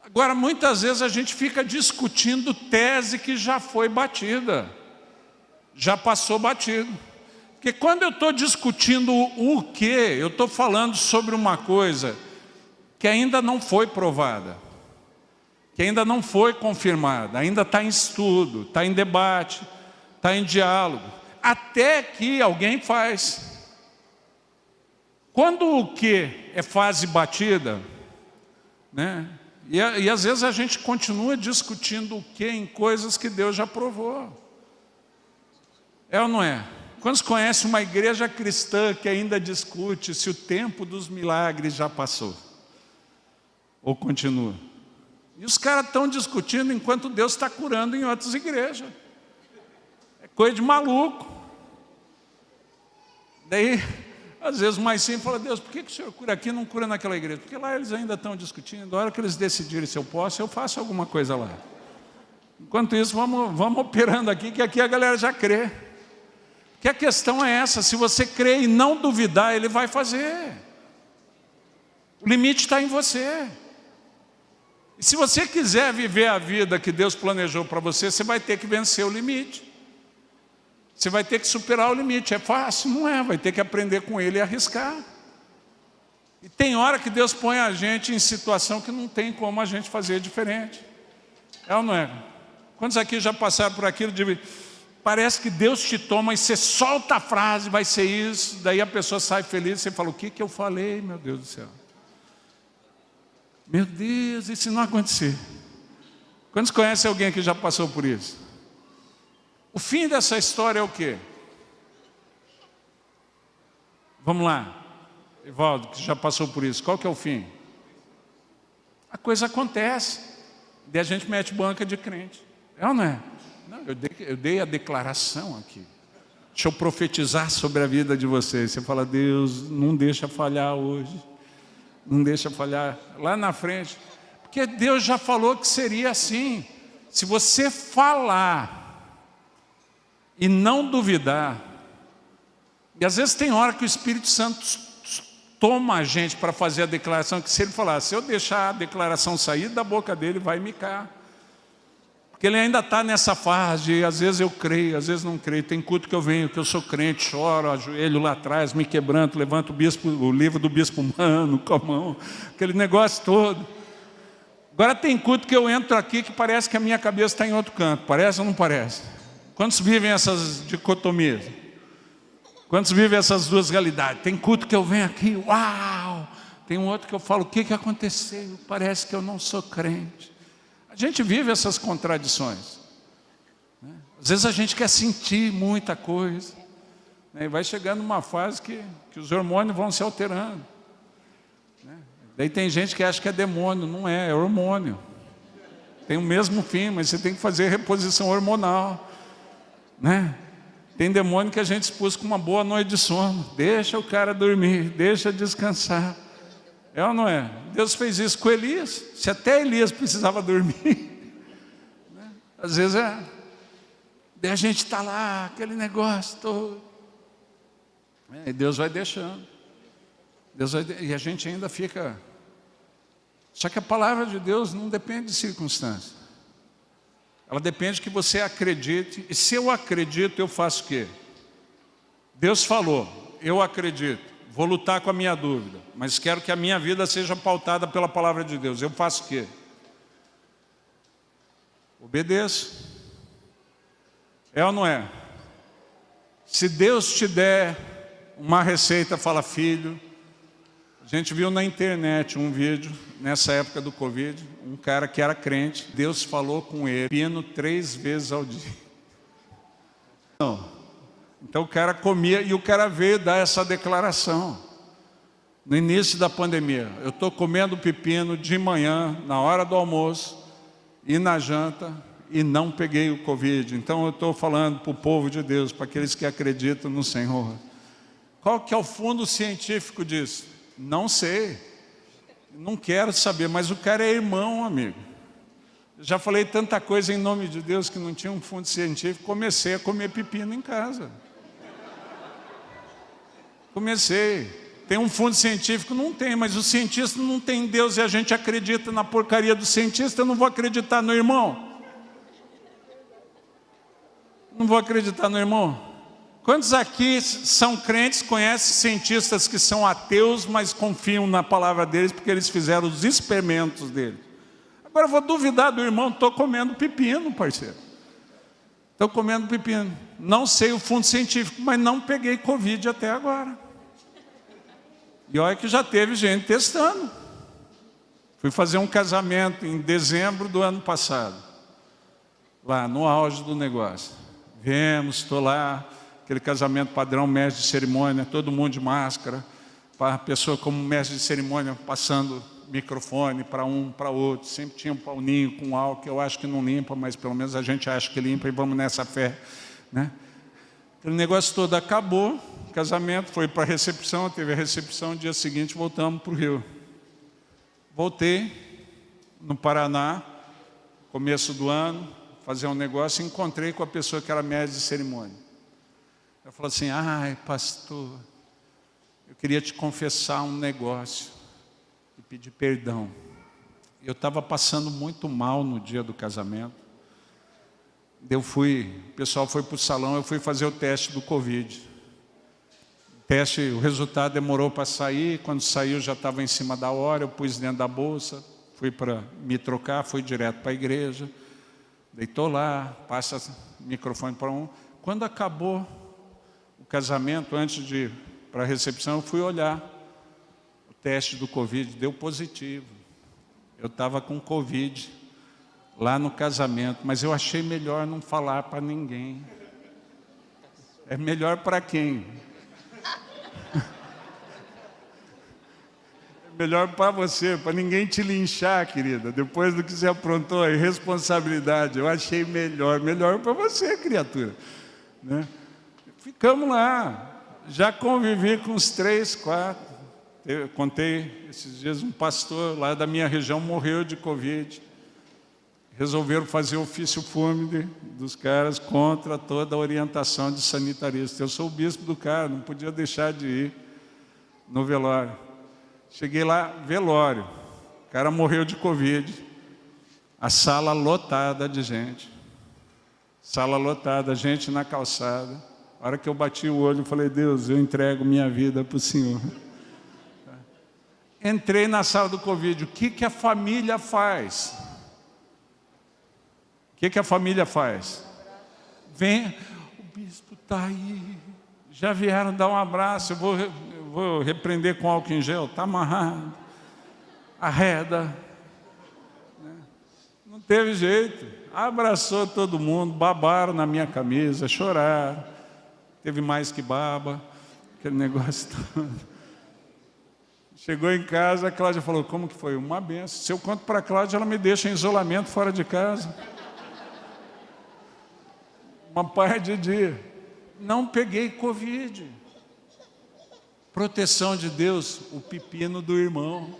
Agora, muitas vezes a gente fica discutindo tese que já foi batida, já passou batido. Porque quando eu estou discutindo o quê, eu estou falando sobre uma coisa que ainda não foi provada, que ainda não foi confirmada, ainda está em estudo, está em debate, está em diálogo, até que alguém faz. Quando o que é fase batida, né? E às vezes a gente continua discutindo o que em coisas que Deus já provou. É ou não é? Quantos conhecem uma igreja cristã que ainda discute se o tempo dos milagres já passou? Ou continua? E os caras estão discutindo enquanto Deus está curando em outras igrejas. É coisa de maluco. Daí, às vezes, mais simples fala, Deus, por que o Senhor cura aqui e não cura naquela igreja? Porque lá eles ainda estão discutindo, a hora que eles decidirem se eu posso, eu faço alguma coisa lá. Enquanto isso, vamos operando aqui, que aqui a galera já crê. Porque a questão é essa, se você crê e não duvidar, Ele vai fazer. O limite está em você. E se você quiser viver a vida que Deus planejou para você, você vai ter que vencer o limite. Você vai ter que superar o limite. É fácil? Não é. Vai ter que aprender com Ele e arriscar. E tem hora que Deus põe a gente em situação que não tem como a gente fazer diferente. É ou não é? Quantos aqui já passaram por aquilo de... Parece que Deus te toma e você solta a frase, vai ser isso. Daí a pessoa sai feliz e você fala, o que eu falei, meu Deus do céu? Meu Deus, e se não acontecer? Quantos conhecem alguém que já passou por isso? O fim dessa história é o quê? Vamos lá, Evaldo, que já passou por isso. Qual que é o fim? A coisa acontece. Daí a gente mete banca de crente. É ou não é? Não, eu dei a declaração aqui. Deixa eu profetizar sobre a vida de vocês. Você fala, Deus, não deixa falhar hoje. Não deixa falhar lá na frente. Porque Deus já falou que seria assim. Se você falar e não duvidar, e às vezes tem hora que o Espírito Santo toma a gente para fazer a declaração, que se ele falar, se eu deixar a declaração sair da boca dele, vai micar. Porque ele ainda está nessa fase, às vezes eu creio, às vezes não creio. Tem culto que eu venho, que eu sou crente, choro, ajoelho lá atrás, me quebranto, levanto o livro do bispo humano com a mão, aquele negócio todo. Agora tem culto que eu entro aqui que parece que a minha cabeça está em outro canto, parece ou não parece? Quantos vivem essas dicotomias? Quantos vivem essas duas realidades? Tem culto que eu venho aqui, uau! Tem um outro que eu falo, o que aconteceu? Parece que eu não sou crente. A gente vive essas contradições. Às vezes a gente quer sentir muita coisa. E vai chegando uma fase que os hormônios vão se alterando. Daí tem gente que acha que é demônio, não é hormônio. Tem o mesmo fim, mas você tem que fazer reposição hormonal. Tem demônio que a gente expulsa com uma boa noite de sono. Deixa o cara dormir, deixa descansar. É ou não é? Deus fez isso com Elias. Se até Elias precisava dormir. Às vezes daí a gente está lá, aquele negócio todo. E Deus vai deixando. E a gente ainda fica... Só que a palavra de Deus não depende de circunstâncias. Ela depende que você acredite. E se eu acredito, eu faço o quê? Deus falou, eu acredito. Vou lutar com a minha dúvida. Mas quero que a minha vida seja pautada pela palavra de Deus. Eu faço o quê? Obedeço. É ou não é? Se Deus te der uma receita, fala, filho. A gente viu na internet um vídeo, nessa época do Covid, um cara que era crente, Deus falou com ele, pino 3 vezes ao dia. Então o cara comia e o cara veio dar essa declaração. No início da pandemia, eu estou comendo pepino de manhã, na hora do almoço e na janta, e não peguei o Covid. Então eu estou falando para o povo de Deus, para aqueles que acreditam no Senhor. Qual que é o fundo científico disso? Não sei, não quero saber, mas o cara é irmão, amigo. Já falei tanta coisa em nome de Deus que não tinha um fundo científico, comecei a comer pepino em casa. Comecei. Tem um fundo científico? Não tem, mas o cientista não tem Deus e a gente acredita na porcaria do cientista, eu não vou acreditar no irmão? Não vou acreditar no irmão? Quantos aqui são crentes, conhecem cientistas que são ateus, mas confiam na palavra deles porque eles fizeram os experimentos deles? Agora eu vou duvidar do irmão, estou comendo pepino, parceiro. Estou comendo pepino. Não sei o fundo científico, mas não peguei Covid até agora. E olha que já teve gente testando. Fui fazer um casamento em dezembro do ano passado. Lá no auge do negócio. Viemos, estou lá. Aquele casamento padrão, mestre de cerimônia, todo mundo de máscara, para a pessoa como mestre de cerimônia, passando microfone para um, para outro, sempre tinha um pauninho com álcool, eu acho que não limpa, mas pelo menos a gente acha que limpa e vamos nessa fé. Aquele negócio todo acabou, o casamento foi para a recepção, teve a recepção, no dia seguinte voltamos para o Rio. Voltei no Paraná, começo do ano, fazer um negócio, e encontrei com a pessoa que era mestre de cerimônia. Ela falou assim, ai pastor, eu queria te confessar um negócio e pedir perdão. Eu estava passando muito mal no dia do casamento. O pessoal foi para o salão, eu fui fazer o teste do Covid. O resultado demorou para sair, quando saiu já estava em cima da hora, eu pus dentro da bolsa, fui para me trocar, fui direto para a igreja. Deitou lá, passa o microfone para um. Quando acabou o casamento, antes de ir para a recepção, eu fui olhar o teste do Covid, deu positivo. Eu estava com Covid lá no casamento, mas eu achei melhor não falar para ninguém. É melhor para quem? É melhor para você, para ninguém te linchar, querida, depois do que você aprontou, a irresponsabilidade. Eu achei melhor para você, criatura. Ficamos lá, já convivi com uns 3, 4. Eu contei esses dias, um pastor lá da minha região morreu de Covid. Resolveram fazer ofício fúnebre dos caras contra toda a orientação de sanitarista. Eu sou o bispo do cara, não podia deixar de ir no velório. Cheguei lá, velório. O cara morreu de Covid. A sala lotada de gente. Sala lotada, gente na calçada. A hora que eu bati o olho, eu falei, Deus, eu entrego minha vida para o Senhor. Entrei na sala do Covid. O que a família faz? O que a família faz? vem, o bispo está aí. Já vieram dar um abraço, eu vou repreender com álcool em gel, está amarrado. Arreda. Não teve jeito. Abraçou todo mundo, babaram na minha camisa, choraram. Teve mais que baba, aquele negócio todo. Chegou em casa, a Cláudia falou, como que foi? Uma benção. Se eu conto para a Cláudia, ela me deixa em isolamento fora de casa. Uma par de dia. Não peguei Covid. Proteção de Deus, o pepino do irmão.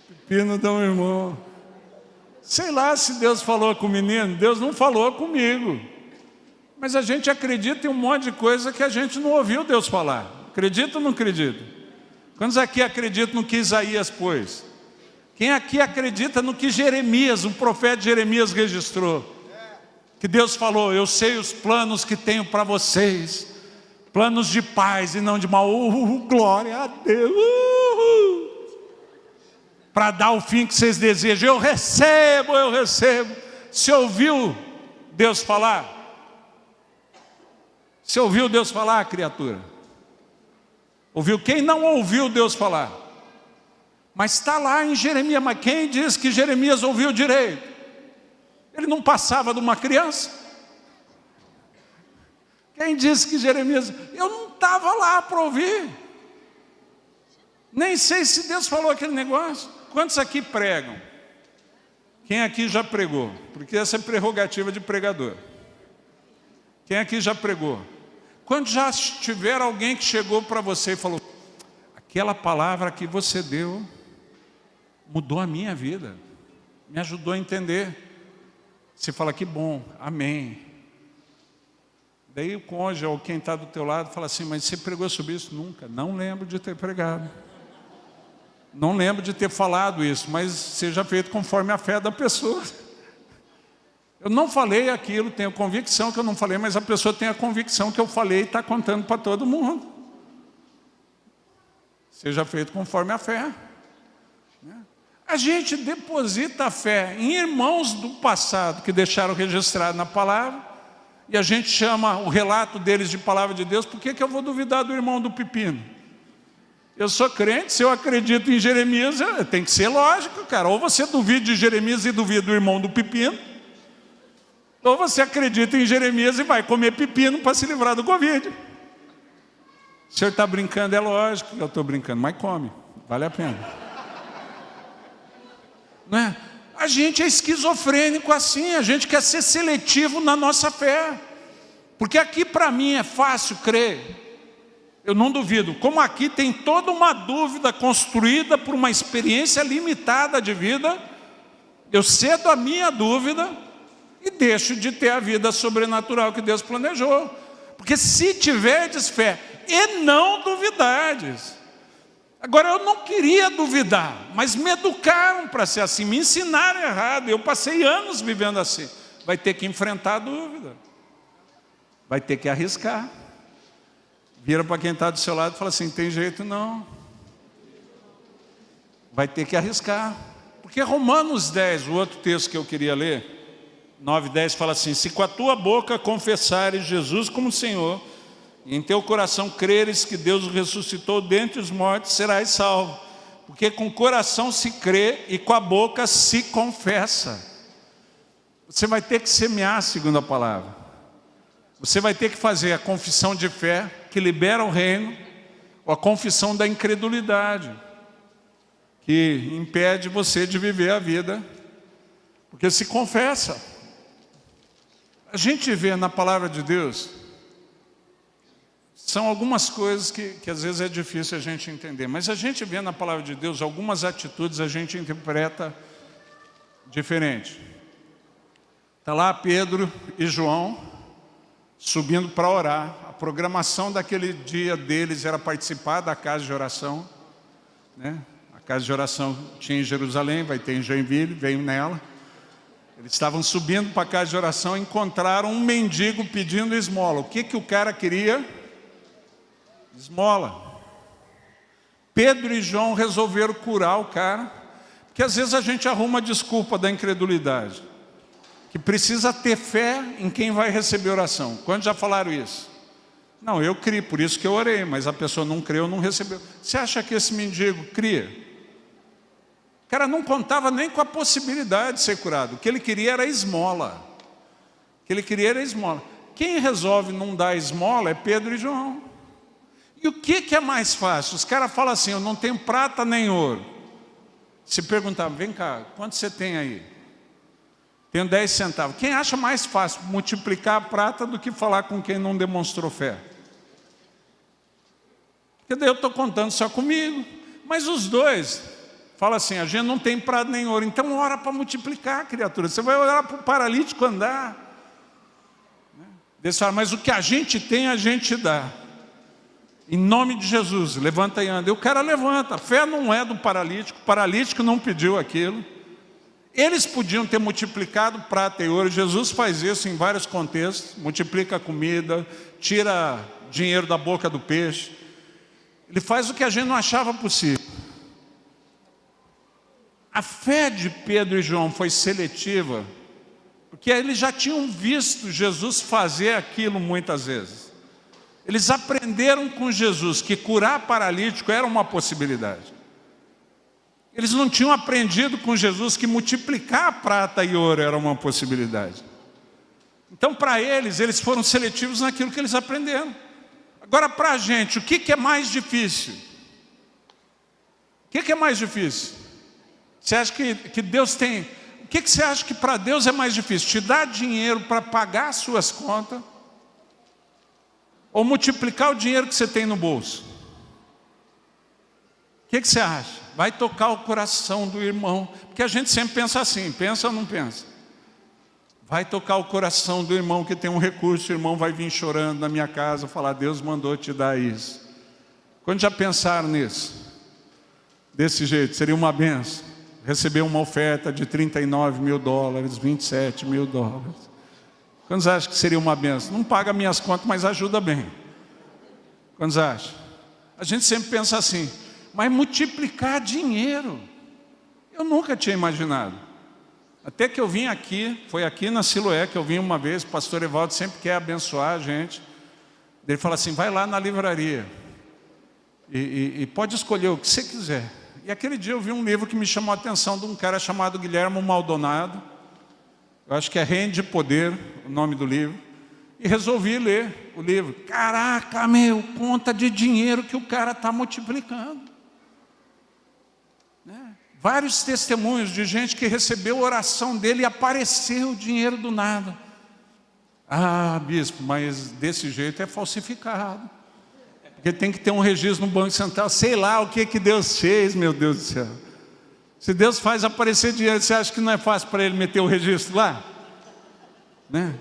Pepino do irmão. Sei lá se Deus falou com o menino. Deus não falou comigo. Mas a gente acredita em um monte de coisa que a gente não ouviu Deus falar. Acredita ou não acredita? Quantos aqui acreditam no que Isaías pôs? Quem aqui acredita no que Jeremias, o profeta Jeremias registrou? Que Deus falou, eu sei os planos que tenho para vocês. Planos de paz e não de mal. Glória a Deus. Para dar o fim que vocês desejam. Eu recebo, eu recebo. Você ouviu Deus falar? Você ouviu Deus falar, criatura? Ouviu? Quem não ouviu Deus falar? Mas está lá em Jeremias. Mas quem diz que Jeremias ouviu direito? Ele não passava de uma criança. Quem disse que Jeremias... Eu não estava lá para ouvir. Nem sei se Deus falou aquele negócio. Quantos aqui pregam? Quem aqui já pregou? Porque essa é prerrogativa de pregador. Quem aqui já pregou? Quando já tiver alguém que chegou para você e falou, aquela palavra que você deu mudou a minha vida, me ajudou a entender. Você fala, que bom, amém. Daí o cônjuge ou quem está do teu lado fala assim, mas você pregou sobre isso? Nunca, não lembro de ter pregado. Não lembro de ter falado isso, mas seja feito conforme a fé da pessoa. Eu não falei aquilo, tenho convicção que eu não falei, mas a pessoa tem a convicção que eu falei e está contando para todo mundo. Seja feito conforme a fé. A gente deposita a fé em irmãos do passado que deixaram registrado na palavra e a gente chama o relato deles de palavra de Deus. Por que eu vou duvidar do irmão do pepino? Eu sou crente, se eu acredito em Jeremias, tem que ser lógico, cara. Ou você duvida de Jeremias e duvida do irmão do pepino, ou você acredita em Jeremias e vai comer pepino para se livrar do Covid. O senhor está brincando, é lógico que eu estou brincando, mas come, vale a pena. Não é? A gente é esquizofrênico assim, a gente quer ser seletivo na nossa fé. Porque aqui para mim é fácil crer. Eu não duvido. Como aqui tem toda uma dúvida construída por uma experiência limitada de vida, eu cedo a minha dúvida e deixo de ter a vida sobrenatural que Deus planejou. Porque se tiverdes fé e não duvidardes. Agora, eu não queria duvidar, mas me educaram para ser assim, me ensinaram errado. Eu passei anos vivendo assim. Vai ter que enfrentar a dúvida. Vai ter que arriscar. Vira para quem está do seu lado e fala assim, tem jeito não. Vai ter que arriscar. Porque Romanos 10, o outro texto que eu queria ler, 9 e 10, fala assim, se com a tua boca confessares Jesus como Senhor, e em teu coração creres que Deus o ressuscitou dentre os mortos, serás salvo. Porque com o coração se crê e com a boca se confessa. Você vai ter que semear segundo a palavra. Você vai ter que fazer a confissão de fé, que libera o reino, ou a confissão da incredulidade, que impede você de viver a vida, porque se confessa. A gente vê na palavra de Deus... São algumas coisas que às vezes é difícil a gente entender. Mas a gente vê na palavra de Deus, algumas atitudes a gente interpreta diferente. Está lá Pedro e João subindo para orar. A programação daquele dia deles era participar da casa de oração. Né? A casa de oração tinha em Jerusalém, vai ter em Joinville, veio nela. Eles estavam subindo para a casa de oração e encontraram um mendigo pedindo esmola. O que o cara queria? Esmola. Pedro e João resolveram curar o cara, porque às vezes a gente arruma a desculpa da incredulidade. que precisa ter fé em quem vai receber oração. Quantos já falaram isso? Não, eu criei, por isso que eu orei, mas a pessoa não creu, não recebeu. Você acha que esse mendigo cria? O cara não contava nem com a possibilidade de ser curado. O que ele queria era esmola. O que ele queria era esmola. Quem resolve não dar esmola é Pedro e João. E o que é mais fácil? Os caras falam assim, eu não tenho prata nem ouro. Se perguntar, vem cá, quanto você tem aí? Tenho 10 centavos. Quem acha mais fácil multiplicar a prata do que falar com quem não demonstrou fé? Porque daí eu estou contando só comigo. Mas os dois falam assim, a gente não tem prata nem ouro, então ora para multiplicar, criatura. Você vai orar para o paralítico andar. Eles falam, mas o que a gente tem, a gente dá. Em nome de Jesus, levanta e anda. E o cara levanta. A fé não é do paralítico. O paralítico não pediu aquilo. Eles podiam ter multiplicado prata e ouro. Jesus faz isso em vários contextos. Multiplica a comida, tira dinheiro da boca do peixe. Ele faz o que a gente não achava possível. A fé de Pedro e João foi seletiva, porque eles já tinham visto Jesus fazer aquilo muitas vezes. Eles aprenderam com Jesus que curar paralítico era uma possibilidade. Eles não tinham aprendido com Jesus que multiplicar prata e ouro era uma possibilidade. Então, para eles foram seletivos naquilo que eles aprenderam. Agora, para a gente, o que é mais difícil? O que é mais difícil? Você acha que Deus tem... O que você acha que para Deus é mais difícil? Te dar dinheiro para pagar as suas contas? Ou multiplicar o dinheiro que você tem no bolso? O que você acha? Vai tocar o coração do irmão. Porque a gente sempre pensa assim, pensa ou não pensa? Vai tocar o coração do irmão que tem um recurso, o irmão vai vir chorando na minha casa, falar, Deus mandou te dar isso. Quando já pensaram nisso? Desse jeito, seria uma benção. Receber uma oferta de $39 mil, $27 mil. Quantos acham que seria uma benção? Não paga minhas contas, mas ajuda bem. Quantos acham? A gente sempre pensa assim, mas multiplicar dinheiro, eu nunca tinha imaginado. Até que eu vim aqui, foi aqui na Siloé que eu vim uma vez, o pastor Evaldo sempre quer abençoar a gente. Ele fala assim, vai lá na livraria e pode escolher o que você quiser. E aquele dia eu vi um livro que me chamou a atenção de um cara chamado Guilherme Maldonado. Eu acho que é Reino de Poder, o nome do livro. E resolvi ler o livro. Caraca, meu, conta de dinheiro que o cara está multiplicando. Né? Vários testemunhos de gente que recebeu a oração dele e apareceu o dinheiro do nada. Ah, bispo, mas desse jeito é falsificado. Porque tem que ter um registro no Banco Central. Sei lá o que Deus fez, meu Deus do céu. Se Deus faz aparecer dinheiro, você acha que não é fácil para ele meter o registro lá? Né?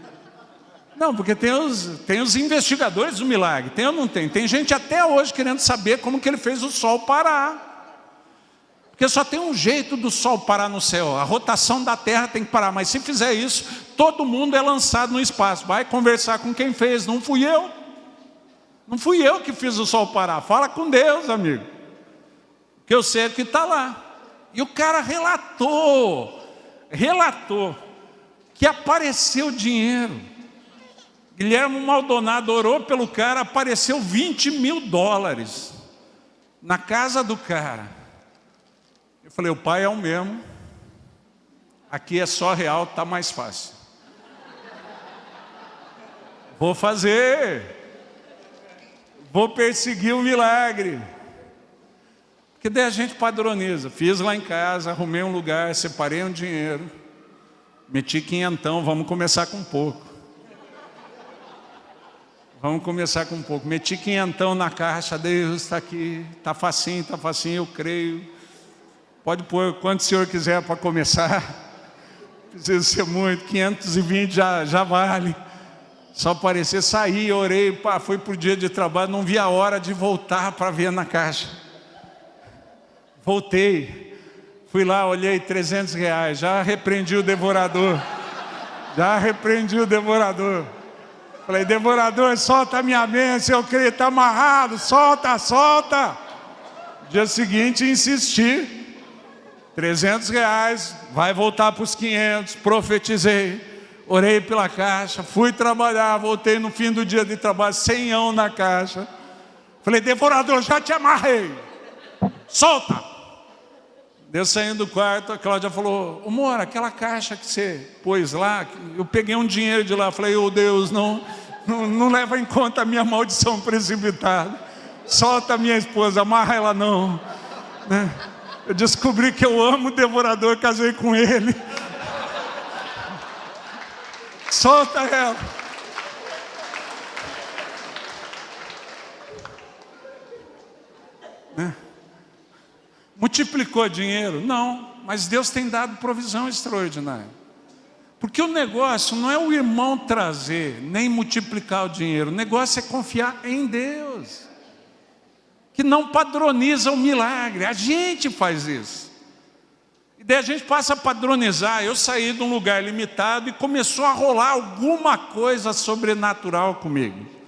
Não, porque tem os investigadores do milagre. Tem ou não tem? Tem gente até hoje querendo saber como que ele fez o sol parar. Porque só tem um jeito do sol parar no céu. A rotação da terra tem que parar. Mas se fizer isso, todo mundo é lançado no espaço. Vai conversar com quem fez. Não fui eu. Não fui eu que fiz o sol parar. Fala com Deus, amigo. Que eu sei que está lá. E o cara relatou que apareceu dinheiro. Guilherme Maldonado orou pelo cara, apareceu $20 mil na casa do cara. Eu falei, o pai é o mesmo, aqui é só real, está mais fácil. Vou fazer, vou perseguir o milagre. Porque daí a gente padroniza. Fiz lá em casa, arrumei um lugar, separei um dinheiro, meti quinhentão, vamos começar com pouco. Vamos começar com pouco. Meti quinhentão na caixa, Deus está aqui, está facinho, eu creio. Pode pôr quanto o senhor quiser para começar. Precisa ser muito, 520 já vale. Só aparecer, saí, orei, pá, fui para o dia de trabalho, não vi a hora de voltar para ver na caixa. Voltei, fui lá, olhei, R$300, já repreendi o devorador. Falei, devorador, solta a minha bênção, eu creio, está amarrado, solta. Dia seguinte, insisti, R$300, vai voltar para os 500, profetizei. orei pela caixa, fui trabalhar, voltei no fim do dia de trabalho, 100 na caixa. Falei, devorador, já te amarrei, solta. Deus saindo do quarto, a Cláudia falou, amor, aquela caixa que você pôs lá, eu peguei um dinheiro de lá. Falei, Deus, não leva em conta a minha maldição precipitada. Solta a minha esposa, amarra ela não. Eu descobri que eu amo o devorador, casei com ele. Solta ela. Multiplicou dinheiro? Não, mas Deus tem dado provisão extraordinária. Porque o negócio não é o irmão trazer, nem multiplicar o dinheiro. O negócio é confiar em Deus, que não padroniza o milagre. A gente faz isso. E daí a gente passa a padronizar. Eu saí de um lugar limitado e começou a rolar alguma coisa sobrenatural comigo.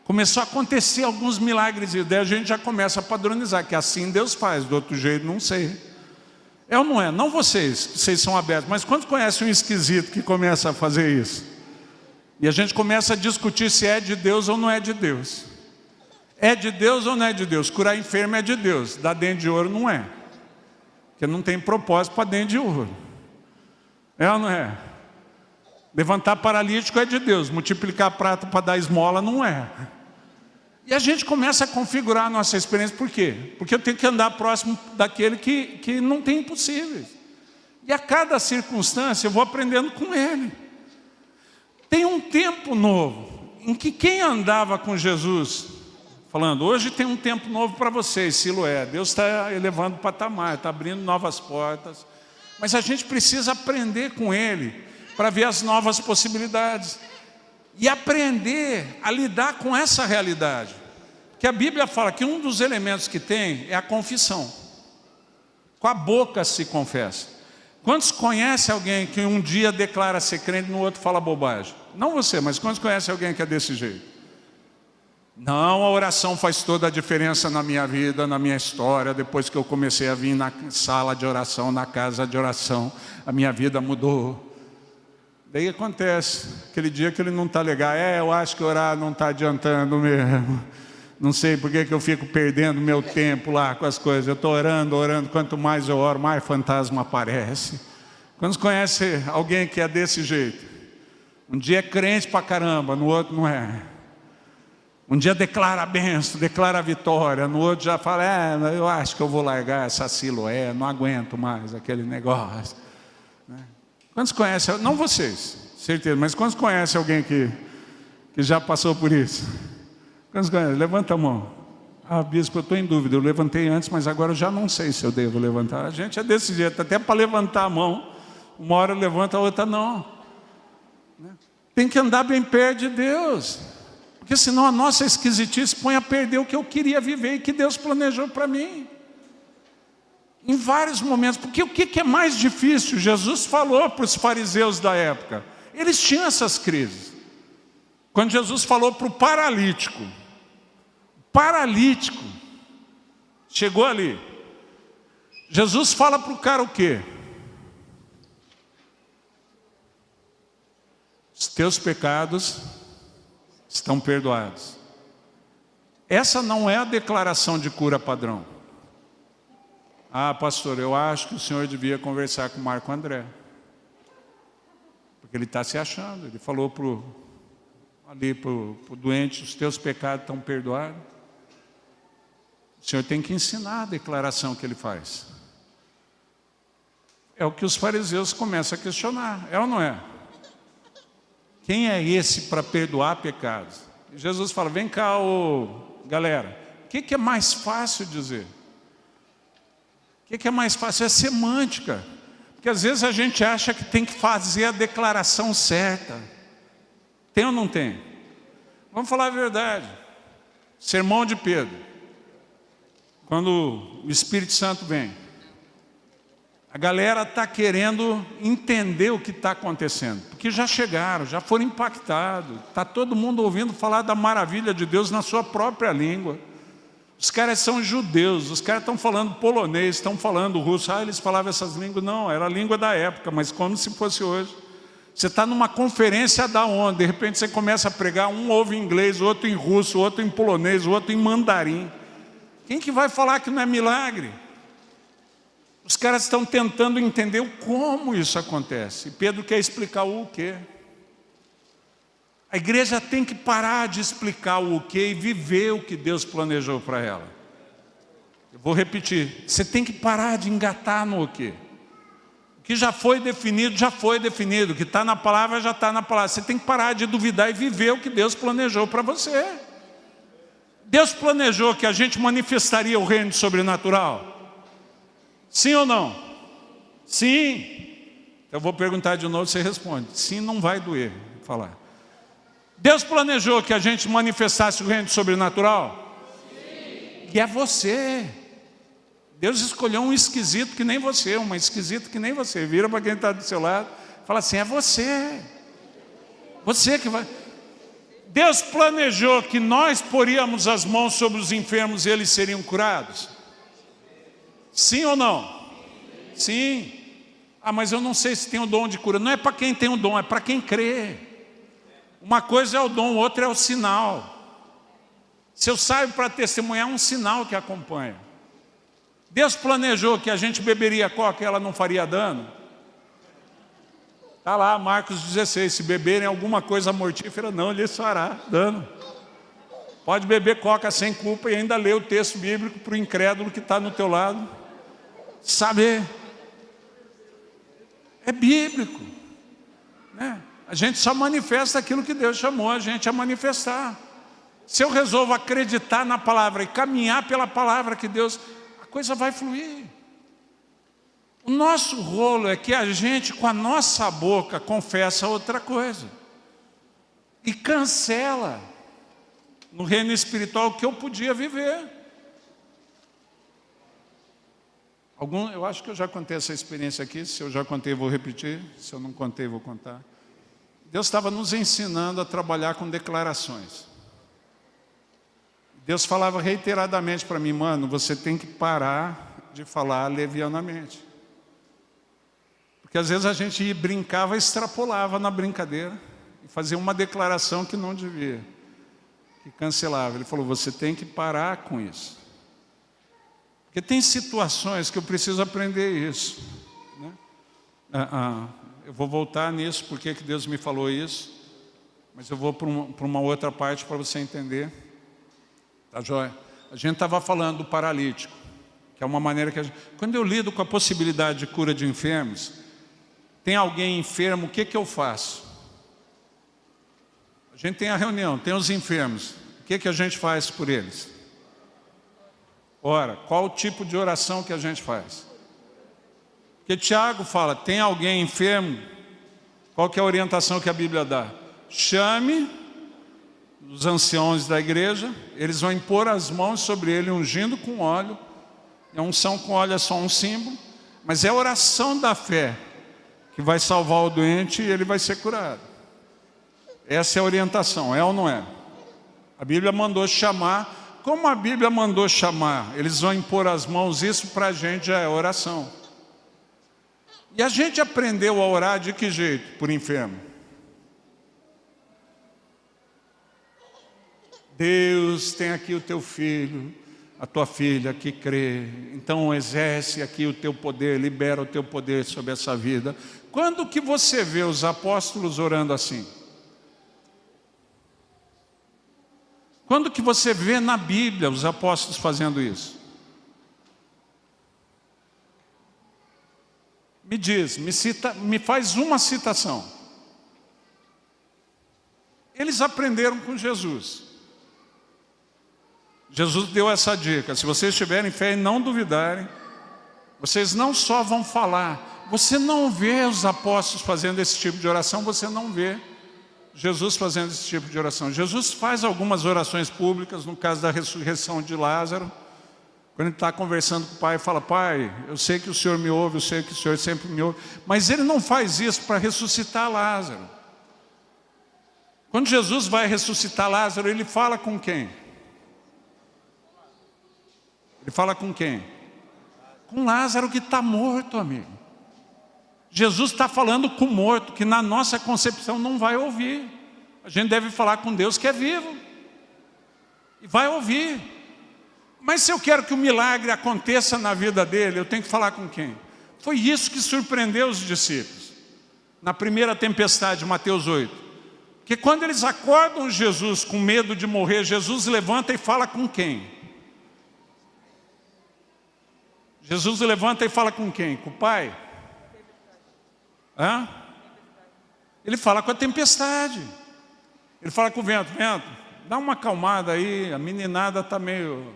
Começou a acontecer alguns milagres. E daí a gente já começa a padronizar, que assim Deus faz, do outro jeito não sei. É ou não é? Não vocês são abertos, mas quantos conhecem um esquisito que começa a fazer isso? E a gente começa a discutir se é de Deus ou não é de Deus. É de Deus ou não é de Deus? Curar enfermo é de Deus, dar dente de ouro não é. Porque não tem propósito para dente de ouro. É ou não é? Levantar paralítico é de Deus, multiplicar prata para dar esmola não é. E a gente começa a configurar a nossa experiência. Por quê? Porque eu tenho que andar próximo daquele que não tem impossíveis. E a cada circunstância eu vou aprendendo com ele. Tem um tempo novo em que quem andava com Jesus, falando, hoje tem um tempo novo para vocês, Siloé. Deus está elevando o patamar, está abrindo novas portas. Mas a gente precisa aprender com ele para ver as novas possibilidades. E aprender a lidar com essa realidade. Porque a Bíblia fala que um dos elementos que tem é a confissão. Com a boca se confessa. Quantos conhecem alguém que um dia declara ser crente e no outro fala bobagem? Não você, mas quantos conhecem alguém que é desse jeito? Não, a oração faz toda a diferença na minha vida, na minha história. Depois que eu comecei a vir na sala de oração, na casa de oração, a minha vida mudou. Daí acontece, aquele dia que ele não está legal. Eu acho que orar não está adiantando mesmo. Não sei por que eu fico perdendo meu tempo lá com as coisas. Eu estou orando, quanto mais eu oro, mais fantasma aparece. Quantos conhecem alguém que é desse jeito? Um dia é crente pra caramba, no outro não é. Um dia declara a bênção, declara a vitória, no outro já fala, eu acho que eu vou largar essa Siloé, não aguento mais aquele negócio. Quantos conhecem, não vocês, certeza, mas quantos conhecem alguém que já passou por isso? Quantos conhecem? Levanta a mão. Bispo, eu estou em dúvida, eu levantei antes, mas agora eu já não sei se eu devo levantar. A gente é desse jeito, até para levantar a mão, uma hora levanta, a outra não. Tem que andar bem perto de Deus, porque senão a nossa esquisitice põe a perder o que eu queria viver e que Deus planejou para mim. Em vários momentos, porque o que é mais difícil? Jesus falou para os fariseus da época, eles tinham essas crises. Quando Jesus falou para o paralítico chegou ali, Jesus fala para o cara o quê? Os teus pecados estão perdoados. Essa não é a declaração de cura padrão. Pastor, eu acho que o senhor devia conversar com o Marco André. Porque ele está se achando. Ele falou para o doente, os teus pecados estão perdoados. O senhor tem que ensinar a declaração que ele faz. É o que os fariseus começam a questionar. É ou não é? Quem é esse para perdoar pecados? E Jesus fala, vem cá, galera. O que é mais fácil dizer? O que é mais fácil? É semântica. Porque às vezes a gente acha que tem que fazer a declaração certa. Tem ou não tem? Vamos falar a verdade. Sermão de Pedro. Quando o Espírito Santo vem. A galera está querendo entender o que está acontecendo. Porque já chegaram, já foram impactados. Está todo mundo ouvindo falar da maravilha de Deus na sua própria língua. Os caras são judeus, os caras estão falando polonês, estão falando russo. Eles falavam essas línguas. Não, era a língua da época, mas como se fosse hoje. Você está numa conferência da ONU, de repente você começa a pregar, um ouve em inglês, outro em russo, outro em polonês, outro em mandarim. Quem que vai falar que não é milagre? Os caras estão tentando entender como isso acontece. E Pedro quer explicar o quê? A igreja tem que parar de explicar o quê e viver o que Deus planejou para ela. Eu vou repetir, você tem que parar de engatar no quê. O que já foi definido, já foi definido. O que está na palavra, já está na palavra. Você tem que parar de duvidar e viver o que Deus planejou para você. Deus planejou que a gente manifestaria o reino sobrenatural? Sim ou não? Sim. Eu vou perguntar de novo, você responde. Sim, não vai doer falar. Deus planejou que a gente manifestasse o reino sobrenatural? Sim. E é você. Deus escolheu um esquisito que nem você, uma esquisita que nem você. Vira para quem está do seu lado, fala assim, é você. Você que vai. Deus planejou que nós poríamos as mãos sobre os enfermos e eles seriam curados? Sim ou não? Sim. Ah, mas eu não sei se tem o dom de cura. Não é para quem tem o dom, é para quem crê. Uma coisa é o dom, outra é o sinal. Se eu saio para testemunhar, é um sinal que acompanha. Deus planejou que a gente beberia coca e ela não faria dano? Está lá, Marcos 16, se beberem alguma coisa mortífera, não lhes fará dano. Pode beber coca sem culpa e ainda ler o texto bíblico para o incrédulo que está no teu lado saber. É bíblico, né? A gente só manifesta aquilo que Deus chamou a gente a manifestar. Se eu resolvo acreditar na palavra e caminhar pela palavra que Deus... a coisa vai fluir. O nosso rolo é que a gente, com a nossa boca, confessa outra coisa. E cancela no reino espiritual o que eu podia viver. Eu acho que eu já contei essa experiência aqui. Se eu já contei, vou repetir. Se eu não contei, vou contar. Deus estava nos ensinando a trabalhar com declarações. Deus falava reiteradamente para mim, mano, você tem que parar de falar levianamente. Porque às vezes a gente brincava, extrapolava na brincadeira e fazia uma declaração que não devia, que cancelava. Ele falou, você tem que parar com isso. Porque tem situações que eu preciso aprender isso, né? Eu vou voltar nisso, porque que Deus me falou isso, mas eu vou para uma outra parte para você entender. Tá joia? A gente estava falando do paralítico, que é uma maneira que quando eu lido com a possibilidade de cura de enfermos, tem alguém enfermo, o que eu faço? A gente tem a reunião, tem os enfermos, o que a gente faz por eles? Ora, qual o tipo de oração que a gente faz? Porque Tiago fala, tem alguém enfermo, qual que é a orientação que a Bíblia dá? Chame os anciãos da igreja, eles vão impor as mãos sobre ele, ungindo com óleo. A unção com óleo é só um símbolo, mas é a oração da fé que vai salvar o doente e ele vai ser curado. Essa é a orientação, é ou não é? A Bíblia mandou chamar. Como a Bíblia mandou chamar, eles vão impor as mãos, isso para a gente já é oração. E a gente aprendeu a orar de que jeito? Por enfermo. Deus, tem aqui o teu filho, a tua filha que crê, então exerce aqui o teu poder, libera o teu poder sobre essa vida. Quando que você vê os apóstolos orando assim? Quando que você vê na Bíblia os apóstolos fazendo isso? Me diz, me faz uma citação. Eles aprenderam com Jesus. Jesus deu essa dica, se vocês tiverem fé e não duvidarem, vocês não só vão falar, você não vê os apóstolos fazendo esse tipo de oração, você não vê Jesus fazendo esse tipo de oração. Jesus faz algumas orações públicas, no caso da ressurreição de Lázaro, quando ele está conversando com o pai, fala, pai, eu sei que o Senhor me ouve, eu sei que o Senhor sempre me ouve, mas ele não faz isso para ressuscitar Lázaro. Quando Jesus vai ressuscitar Lázaro, ele fala com quem? Ele fala com quem? Com Lázaro que está morto, amigo. Jesus está falando com o morto, que na nossa concepção não vai ouvir. A gente deve falar com Deus que é vivo, e vai ouvir. Mas se eu quero que o milagre aconteça na vida dele, eu tenho que falar com quem? Foi isso que surpreendeu os discípulos, na primeira tempestade, Mateus 8. Que quando eles acordam Jesus com medo de morrer, Jesus levanta e fala com quem? Jesus levanta e fala com quem? Com o Pai? Hã? Ele fala com a tempestade. Ele fala com o vento: vento, dá uma acalmada aí, a meninada está meio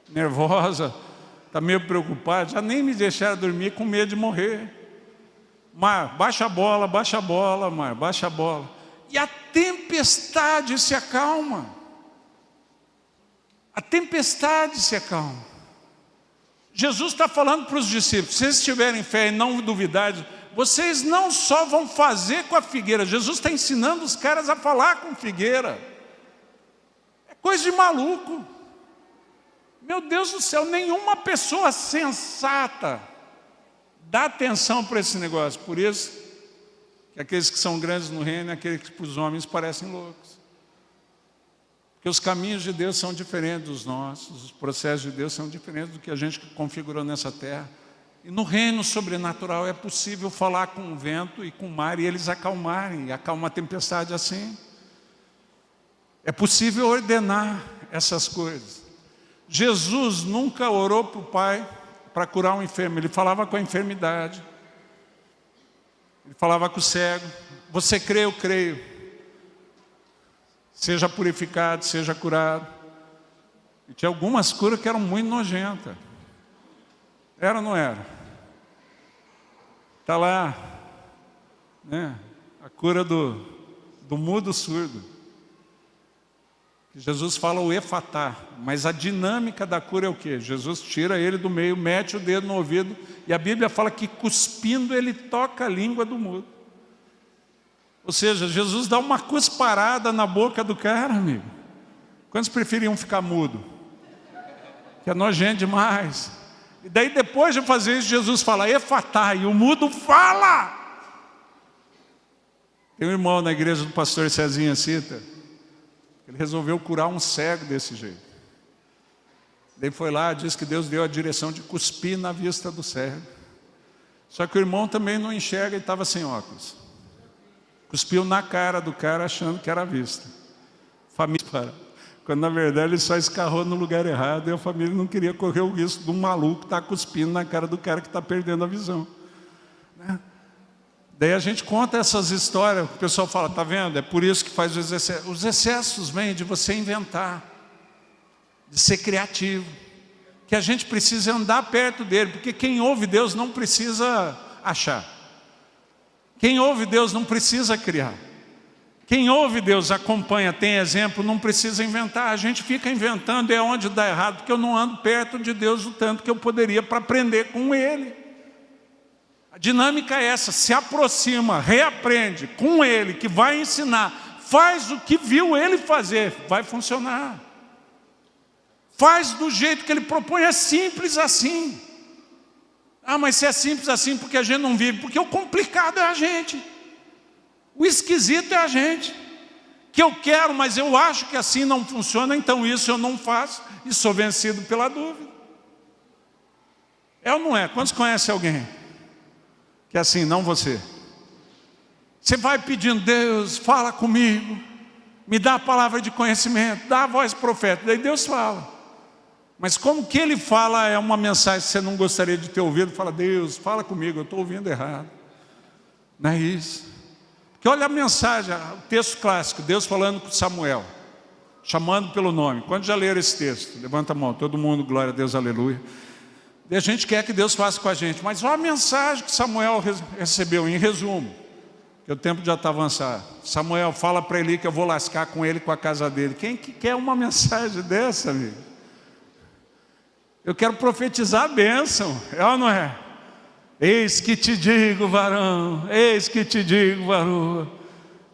nervosa, está meio preocupada, já nem me deixaram dormir com medo de morrer. Mar, baixa a bola, mar, baixa a bola. E a tempestade se acalma. A tempestade se acalma. Jesus está falando para os discípulos: se vocês tiverem fé e não duvidarem, vocês não só vão fazer com a figueira. Jesus está ensinando os caras a falar com figueira. É coisa de maluco. Meu Deus do céu, nenhuma pessoa sensata dá atenção para esse negócio. Por isso que aqueles que são grandes no reino, aqueles que para os homens parecem loucos. Porque os caminhos de Deus são diferentes dos nossos, os processos de Deus são diferentes do que a gente configurou nessa terra. E no reino sobrenatural é possível falar com o vento e com o mar e eles acalmarem, e acalma a tempestade assim. É possível ordenar essas coisas. Jesus nunca orou para o Pai para curar um enfermo, ele falava com a enfermidade. Ele falava com o cego: você crê, eu creio. Seja purificado, seja curado. E tinha algumas curas que eram muito nojentas. Era ou não era? Está lá, né? A cura do mudo surdo. Jesus fala o efatá, mas a dinâmica da cura é o quê? Jesus tira ele do meio, mete o dedo no ouvido, e a Bíblia fala que cuspindo ele toca a língua do mudo. Ou seja, Jesus dá uma cusparada na boca do cara, amigo. Quantos preferiam ficar mudo? Que é nojento demais. E daí depois de fazer isso, Jesus fala efatá, e o mudo fala. Tem um irmão na igreja do pastor Cezinha Cita, ele resolveu curar um cego desse jeito. Daí foi lá, disse que Deus deu a direção de cuspir na vista do cego. Só que o irmão também não enxerga e estava sem óculos. Cuspiu na cara do cara achando que era a vista. Família, quando na verdade ele só escarrou no lugar errado e a família não queria correr o risco de um maluco estar cuspindo na cara do cara que está perdendo a visão. Né? Daí a gente conta essas histórias, o pessoal fala: está vendo? É por isso que faz os excessos. Os excessos vêm de você inventar, de ser criativo, que a gente precisa andar perto dele, porque quem ouve Deus não precisa achar. Quem ouve Deus não precisa criar. Quem ouve Deus, acompanha, tem exemplo, não precisa inventar. A gente fica inventando, é onde dá errado, porque eu não ando perto de Deus o tanto que eu poderia para aprender com Ele. A dinâmica é essa: se aproxima, reaprende com Ele, que vai ensinar, faz o que viu Ele fazer, vai funcionar. Faz do jeito que Ele propõe, é simples assim. Ah, mas se é simples assim porque a gente não vive, porque o complicado é a gente. O esquisito é a gente. Que eu quero, mas eu acho que assim não funciona, então isso eu não faço e sou vencido pela dúvida. É ou não é? Quantos conhecem alguém que é assim, não você? Você vai pedindo: Deus, fala comigo, me dá a palavra de conhecimento, dá a voz profética. Daí Deus fala. Mas como que Ele fala é uma mensagem que você não gostaria de ter ouvido, fala: Deus, fala comigo, eu estou ouvindo errado. Não é isso. Porque olha a mensagem, o texto clássico, Deus falando com Samuel, chamando pelo nome. Quando já leram esse texto? Levanta a mão, todo mundo, glória a Deus, aleluia. E a gente quer que Deus faça com a gente, mas olha a mensagem que Samuel recebeu, em resumo, que o tempo já está avançado. Samuel fala para Eli que eu vou lascar com ele, com a casa dele. Quem que quer uma mensagem dessa, amigo? Eu quero profetizar a bênção, é ou não é? Eis que te digo, varão, eis que te digo, varão,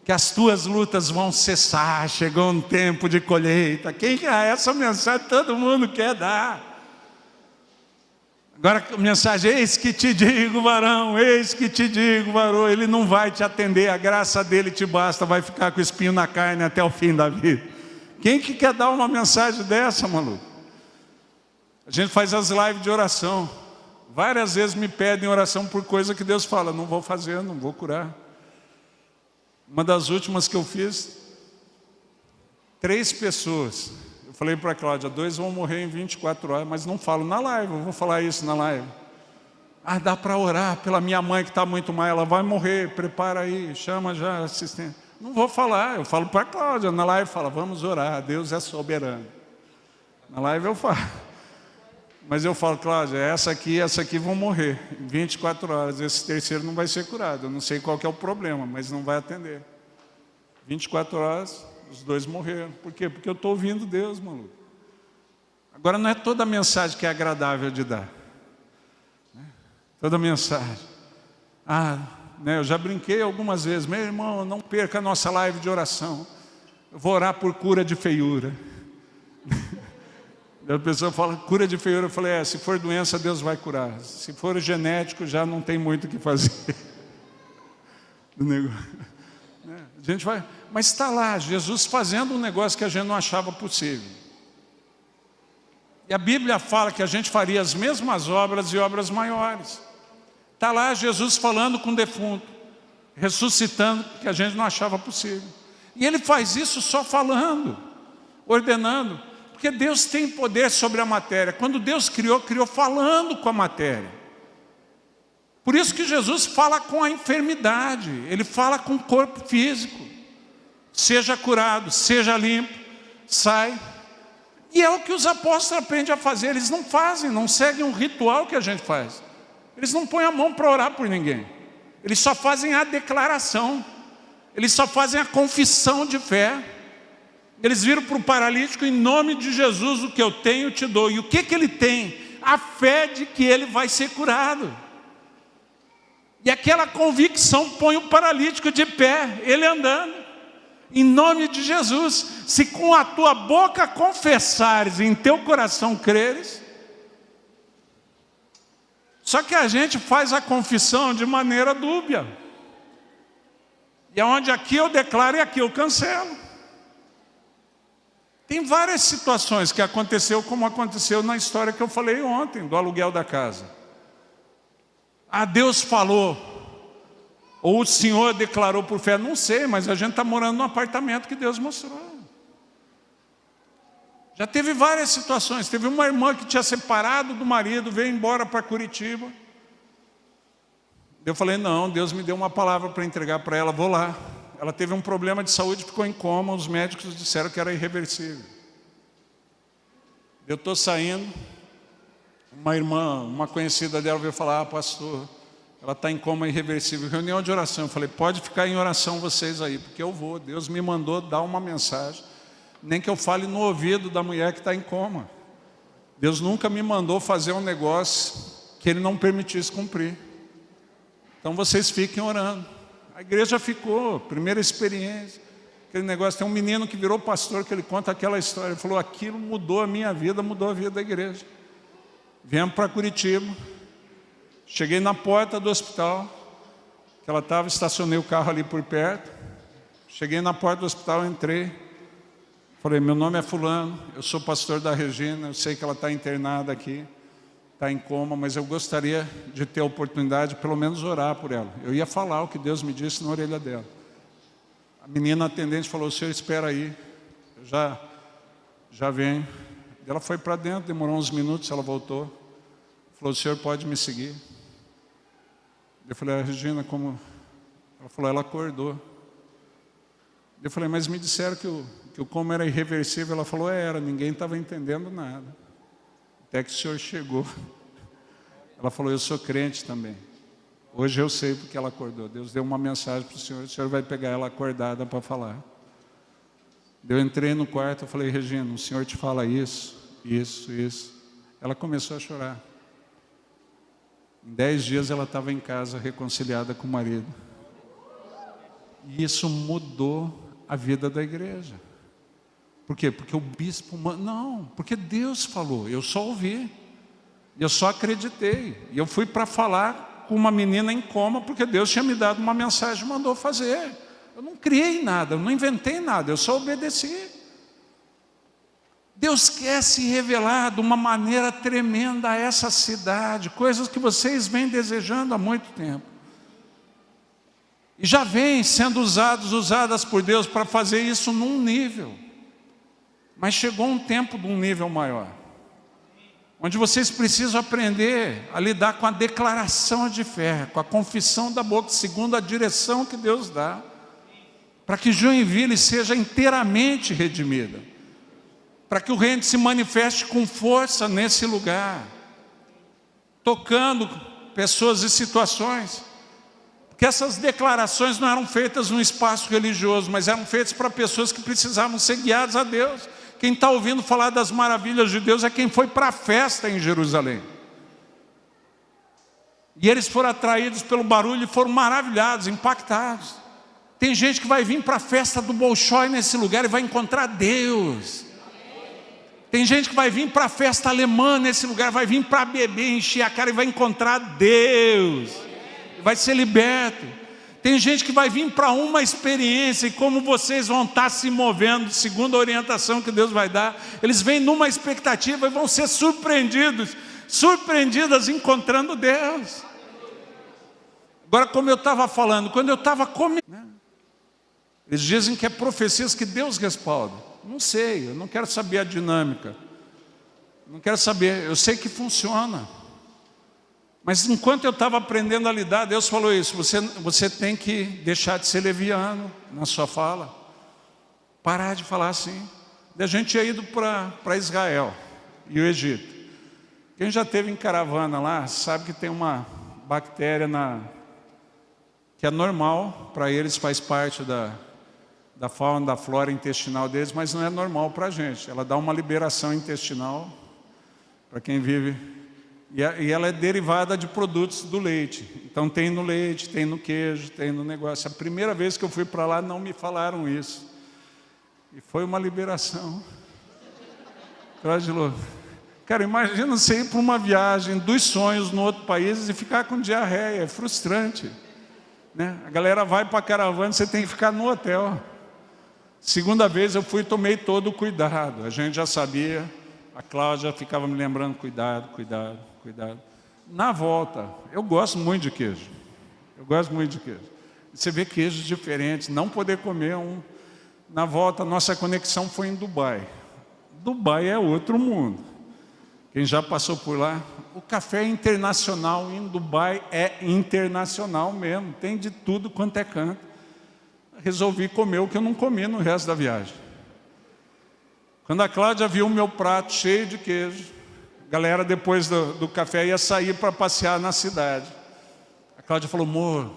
que as tuas lutas vão cessar, chegou um tempo de colheita. Quem quer essa mensagem? Todo mundo quer dar. Agora a mensagem, eis que te digo, varão, eis que te digo, varão. Ele não vai te atender, a graça dele te basta, vai ficar com espinho na carne até o fim da vida. Quem que quer dar uma mensagem dessa, maluco? A gente faz as lives de oração. Várias vezes me pedem oração por coisa que Deus fala, não vou fazer, não vou curar. Uma das últimas que eu fiz, 3 pessoas. Eu falei para a Cláudia, 2 vão morrer em 24 horas, mas não falo na live, eu vou falar isso na live. Ah, dá para orar pela minha mãe que está muito mal, ela vai morrer, prepara aí, chama já assistente. Não vou falar, eu falo para a Cláudia, na live fala, vamos orar, Deus é soberano. Na live eu falo. Mas eu falo, Cláudia, essa aqui vão morrer em 24 horas, esse terceiro não vai ser curado, eu não sei qual que é o problema, mas não vai atender. 24 horas, os 2 morreram. Por quê? Porque eu estou ouvindo Deus, maluco. Agora não é toda mensagem que é agradável de dar. Toda mensagem. Eu já brinquei algumas vezes, meu irmão, não perca a nossa live de oração. Eu vou orar por cura de feiura. A pessoa fala, cura de feiura. Eu falei, se for doença, Deus vai curar. Se for genético, já não tem muito o que fazer. A gente vai, mas está lá, Jesus fazendo um negócio que a gente não achava possível. E a Bíblia fala que a gente faria as mesmas obras e obras maiores. Está lá Jesus falando com o defunto, ressuscitando, que a gente não achava possível. E Ele faz isso só falando, ordenando, porque Deus tem poder sobre a matéria. Quando Deus criou falando com a matéria. Por isso que Jesus fala com a enfermidade, Ele fala com o corpo físico. Seja curado, seja limpo, sai. E é o que os apóstolos aprendem a fazer. Eles não fazem, não seguem um ritual que a gente faz. Eles não põem a mão para orar por ninguém. Eles só fazem a declaração. Eles só fazem a confissão de fé. Eles viram para o paralítico, em nome de Jesus, o que eu tenho, eu te dou. E o que ele tem? A fé de que ele vai ser curado. E aquela convicção põe o paralítico de pé, ele andando, em nome de Jesus. Se com a tua boca confessares e em teu coração creres. Só que a gente faz a confissão de maneira dúbia. E onde aqui eu declaro e aqui eu cancelo. Tem várias situações que aconteceu, como aconteceu na história que eu falei ontem, do aluguel da casa. Deus falou, ou o Senhor declarou por fé, não sei, mas a gente está morando num apartamento que Deus mostrou. Já teve várias situações. Teve uma irmã que tinha separado do marido, veio embora para Curitiba. Eu falei, não, Deus me deu uma palavra para entregar para ela, vou lá. Ela teve um problema de saúde, ficou em coma, os médicos disseram que era irreversível. Eu estou saindo, uma irmã, uma conhecida dela veio falar, pastor, ela está em coma irreversível, reunião de oração. Eu falei, pode ficar em oração vocês aí, porque eu vou. Deus me mandou dar uma mensagem, nem que eu fale no ouvido da mulher que está em coma. Deus nunca me mandou fazer um negócio que Ele não permitisse cumprir. Então vocês fiquem orando. A igreja ficou, primeira experiência. Aquele negócio, tem um menino que virou pastor, que ele conta aquela história. Ele falou, aquilo mudou a minha vida, mudou a vida da igreja. Viemos para Curitiba. Cheguei na porta do hospital, que ela estava, estacionei o carro ali por perto. Cheguei na porta do hospital, entrei. Falei, meu nome é fulano, eu sou pastor da Regina, eu sei que ela está internada aqui, está em coma, mas eu gostaria de ter a oportunidade de pelo menos orar por ela. Eu ia falar o que Deus me disse na orelha dela. A menina atendente falou, o senhor espera aí, eu já venho. Ela foi para dentro, demorou uns minutos, ela voltou. Falou, o senhor pode me seguir? Eu falei, Regina, como? Ela falou, ela acordou. Eu falei, mas me disseram que o coma era irreversível. Ela falou, era, ninguém estava entendendo nada. Até que o senhor chegou. Ela falou, eu sou crente também. Hoje eu sei porque ela acordou. Deus deu uma mensagem para o senhor vai pegar ela acordada para falar. Eu entrei no quarto, eu falei, Regina, o senhor te fala isso. Ela começou a chorar. Em 10 dias ela estava em casa, reconciliada com o marido. E isso mudou a vida da igreja. Por quê? Porque o bispo... Não, porque Deus falou, eu só ouvi. E eu só acreditei. E eu fui para falar com uma menina em coma, porque Deus tinha me dado uma mensagem e mandou fazer. Eu não criei nada, eu não inventei nada, eu só obedeci. Deus quer se revelar de uma maneira tremenda a essa cidade, coisas que vocês vêm desejando há muito tempo. E já vêm sendo usadas por Deus para fazer isso num nível. Mas chegou um tempo de um nível maior, onde vocês precisam aprender a lidar com a declaração de fé, com a confissão da boca, segundo a direção que Deus dá, para que Joinville seja inteiramente redimida, para que o reino se manifeste com força nesse lugar, tocando pessoas e situações. Porque essas declarações não eram feitas num espaço religioso, mas eram feitas para pessoas que precisavam ser guiadas a Deus. Quem está ouvindo falar das maravilhas de Deus é quem foi para a festa em Jerusalém. E eles foram atraídos pelo barulho e foram maravilhados, impactados. Tem gente que vai vir para a festa do Bolshoi nesse lugar e vai encontrar Deus. Tem gente que vai vir para a festa alemã nesse lugar, vai vir para beber, encher a cara e vai encontrar Deus. Vai ser liberto. Tem gente que vai vir para uma experiência e como vocês vão estar se movendo, segundo a orientação que Deus vai dar, eles vêm numa expectativa e vão ser surpreendidas encontrando Deus. Agora, como eu estava falando, quando eu estava comendo, eles dizem que é profecias que Deus respalda. Não sei, eu não quero saber a dinâmica. Não quero saber, eu sei que funciona. Mas enquanto eu estava aprendendo a lidar, Deus falou isso, você tem que deixar de ser leviano na sua fala. Parar de falar assim. A gente tinha ido para Israel e o Egito. Quem já esteve em caravana lá, sabe que tem uma bactéria que é normal, para eles faz parte da fauna, da flora intestinal deles, mas não é normal para a gente. Ela dá uma liberação intestinal para quem vive. E ela é derivada de produtos do leite. Então tem no leite, tem no queijo, tem no negócio. A primeira vez que eu fui para lá não me falaram isso. E foi uma liberação. Traz de louco. Cara, imagina você ir para uma viagem dos sonhos no outro país e ficar com diarreia. É frustrante, né? A galera vai para a caravana, você tem que ficar no hotel. Segunda vez eu fui e tomei todo o cuidado. A gente já sabia, a Cláudia ficava me lembrando, cuidado. Na volta, eu gosto muito de queijo. Você vê queijos diferentes, não poder comer um. Na volta, nossa conexão foi em Dubai. Dubai é outro mundo. Quem já passou por lá, o café é internacional em Dubai é internacional mesmo. Tem de tudo quanto é canto. Resolvi comer o que eu não comi no resto da viagem. Quando a Cláudia viu o meu prato cheio de queijo, a galera depois do café ia sair para passear na cidade. A Cláudia falou, amor,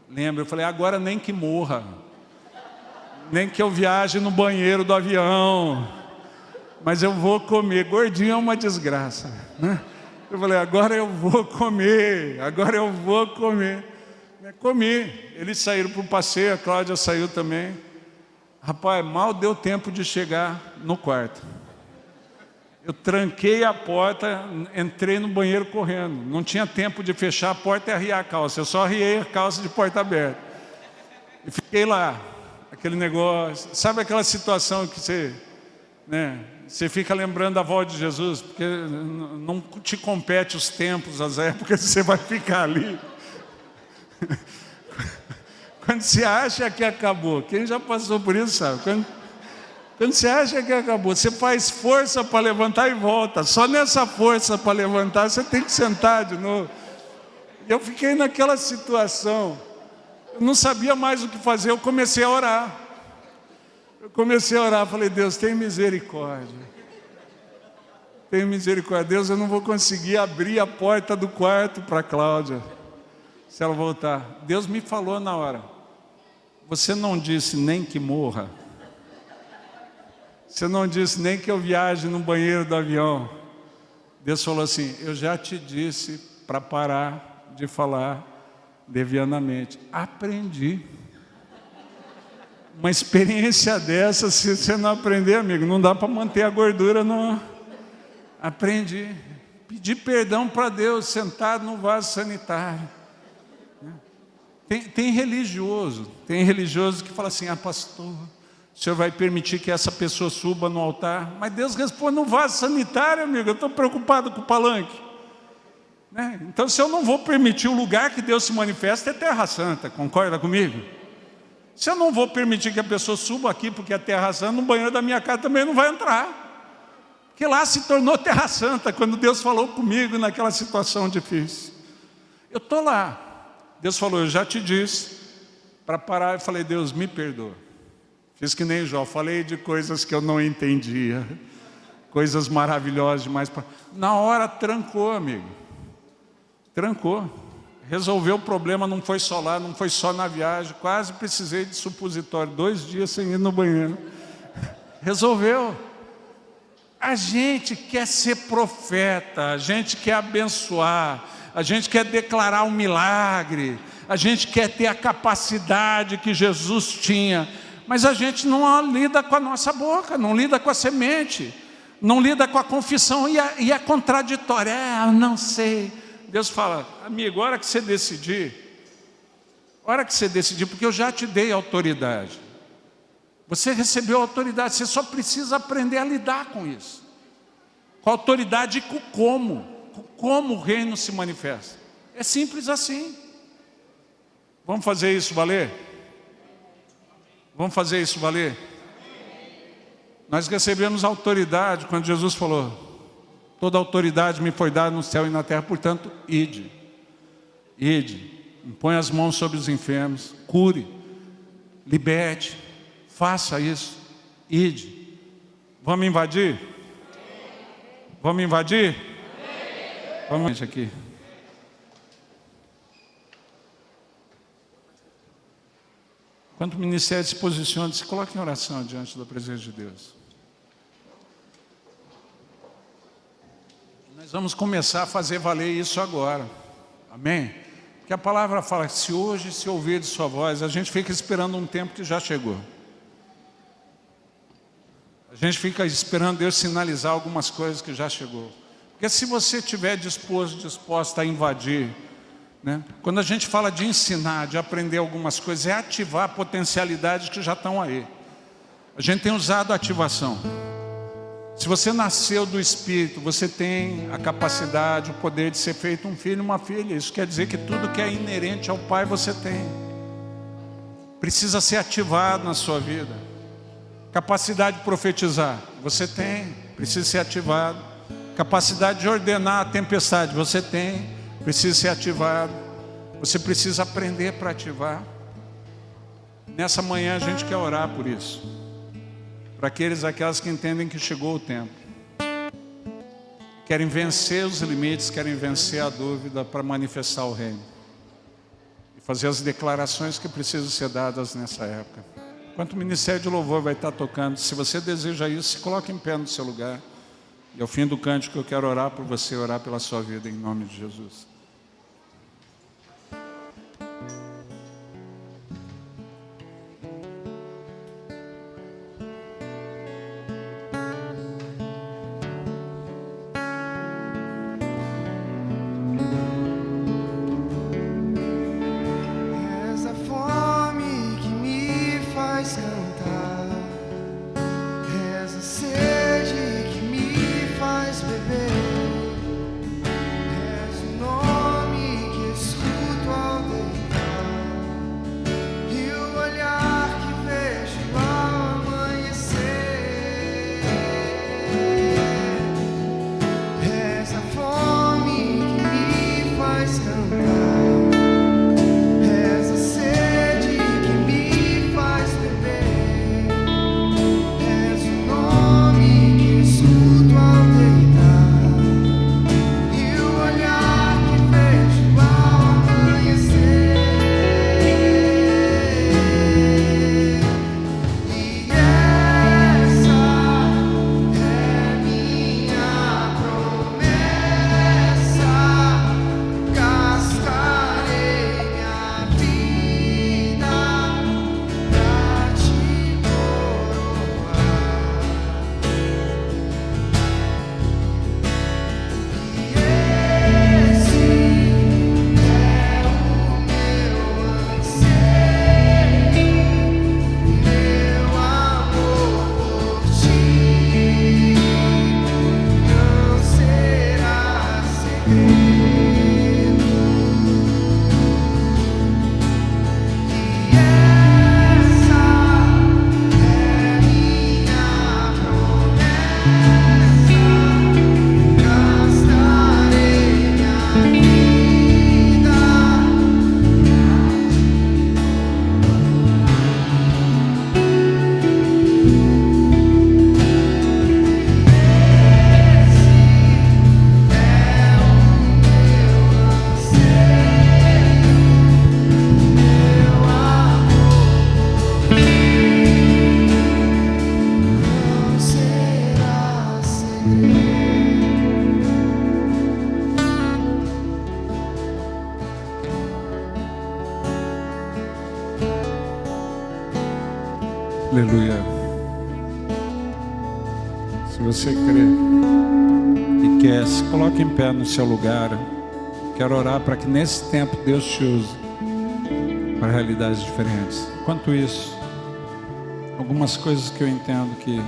lembra? Eu falei, agora nem que morra, nem que eu viaje no banheiro do avião, mas eu vou comer. Gordinho é uma desgraça, né? Eu falei, agora eu vou comer. Comi. Eles saíram para o passeio, a Cláudia saiu também. Rapaz, mal deu tempo de chegar no quarto. Eu tranquei a porta, entrei no banheiro correndo. Não tinha tempo de fechar a porta e arriar a calça. Eu só arriei a calça de porta aberta. E fiquei lá, aquele negócio. Sabe aquela situação que você fica lembrando da voz de Jesus? Porque não te compete os tempos, as épocas, você vai ficar ali. Quando você acha que acabou, quem já passou por isso sabe, quando você acha que acabou, você faz força para levantar e volta, só nessa força para levantar você tem que sentar de novo. Eu fiquei naquela situação, eu não sabia mais o que fazer, eu comecei a orar, falei, Deus, tem misericórdia, Deus, eu não vou conseguir abrir a porta do quarto para a Cláudia, se ela voltar. Deus me falou na hora, você não disse nem que morra, você não disse nem que eu viaje no banheiro do avião. Deus falou assim, eu já te disse para parar de falar levianamente. Aprendi. Uma experiência dessa, se você não aprender, amigo, não dá para manter a gordura, não. Aprendi. pedir perdão para Deus sentado no vaso sanitário. Tem religioso que fala assim: pastor, o senhor vai permitir que essa pessoa suba no altar? Mas Deus responde no vaso sanitário, amigo. Eu estou preocupado com o palanque. Então, se eu não vou permitir o lugar que Deus se manifesta, é terra santa, concorda comigo? Se eu não vou permitir que a pessoa suba aqui, porque é terra santa, no banheiro da minha casa também não vai entrar. Porque lá se tornou terra santa, quando Deus falou comigo naquela situação difícil. Eu estou lá. Deus falou: eu já te disse para parar. Eu falei: Deus, me perdoa. Fiz que nem Jó, falei de coisas que eu não entendia, coisas maravilhosas demais. Na hora trancou, amigo. Trancou. Resolveu o problema, não foi só lá, não foi só na viagem. Quase precisei de supositório, 2 dias sem ir no banheiro. Resolveu. A gente quer ser profeta, a gente quer abençoar, a gente quer declarar um milagre, a gente quer ter a capacidade que Jesus tinha, mas a gente não lida com a nossa boca, não lida com a semente, não lida com a confissão, e é contraditório. Eu não sei. Deus fala: amigo, a hora que você decidir, porque eu já te dei autoridade. Você recebeu autoridade, você só precisa aprender a lidar com isso. Com a autoridade e com como o reino se manifesta. É simples assim. Vamos fazer isso valer? Vamos fazer isso valer? Nós recebemos autoridade quando Jesus falou: toda autoridade me foi dada no céu e na terra, portanto, ide. Impõe as mãos sobre os enfermos, cure, liberte, faça isso, ide. Vamos invadir? Vamos invadir? Vamos aqui. Quando o ministério se posiciona, se coloque em oração diante da presença de Deus. Nós vamos começar a fazer valer isso agora. Amém? Porque a palavra fala que se hoje se ouvir de sua voz, a gente fica esperando um tempo que já chegou. A gente fica esperando Deus sinalizar algumas coisas que já chegou. Porque se você estiver disposta a invadir, quando a gente fala de ensinar, de aprender algumas coisas, é ativar potencialidades que já estão aí. A gente tem usado a ativação. Se você nasceu do Espírito, você tem a capacidade, o poder de ser feito um filho e uma filha. Isso quer dizer que tudo que é inerente ao Pai você tem. Precisa ser ativado na sua vida. Capacidade de profetizar, você tem, precisa ser ativado. Capacidade de ordenar a tempestade, você tem, precisa ser ativado. Você precisa aprender para ativar. Nessa manhã a gente quer orar por isso. Para aquelas que entendem que chegou o tempo. Querem vencer os limites, querem vencer a dúvida para manifestar o reino. E fazer as declarações que precisam ser dadas nessa época. Enquanto o Ministério de Louvor vai estar tocando, se você deseja isso, se coloque em pé no seu lugar. E ao fim do cântico eu quero orar por você, orar pela sua vida em nome de Jesus. És o nome que escuto ao deitar. Aleluia. Se você crê e quer, se coloque em pé no seu lugar. Quero orar para que nesse tempo Deus te use para realidades diferentes. Enquanto isso, algumas coisas que eu entendo que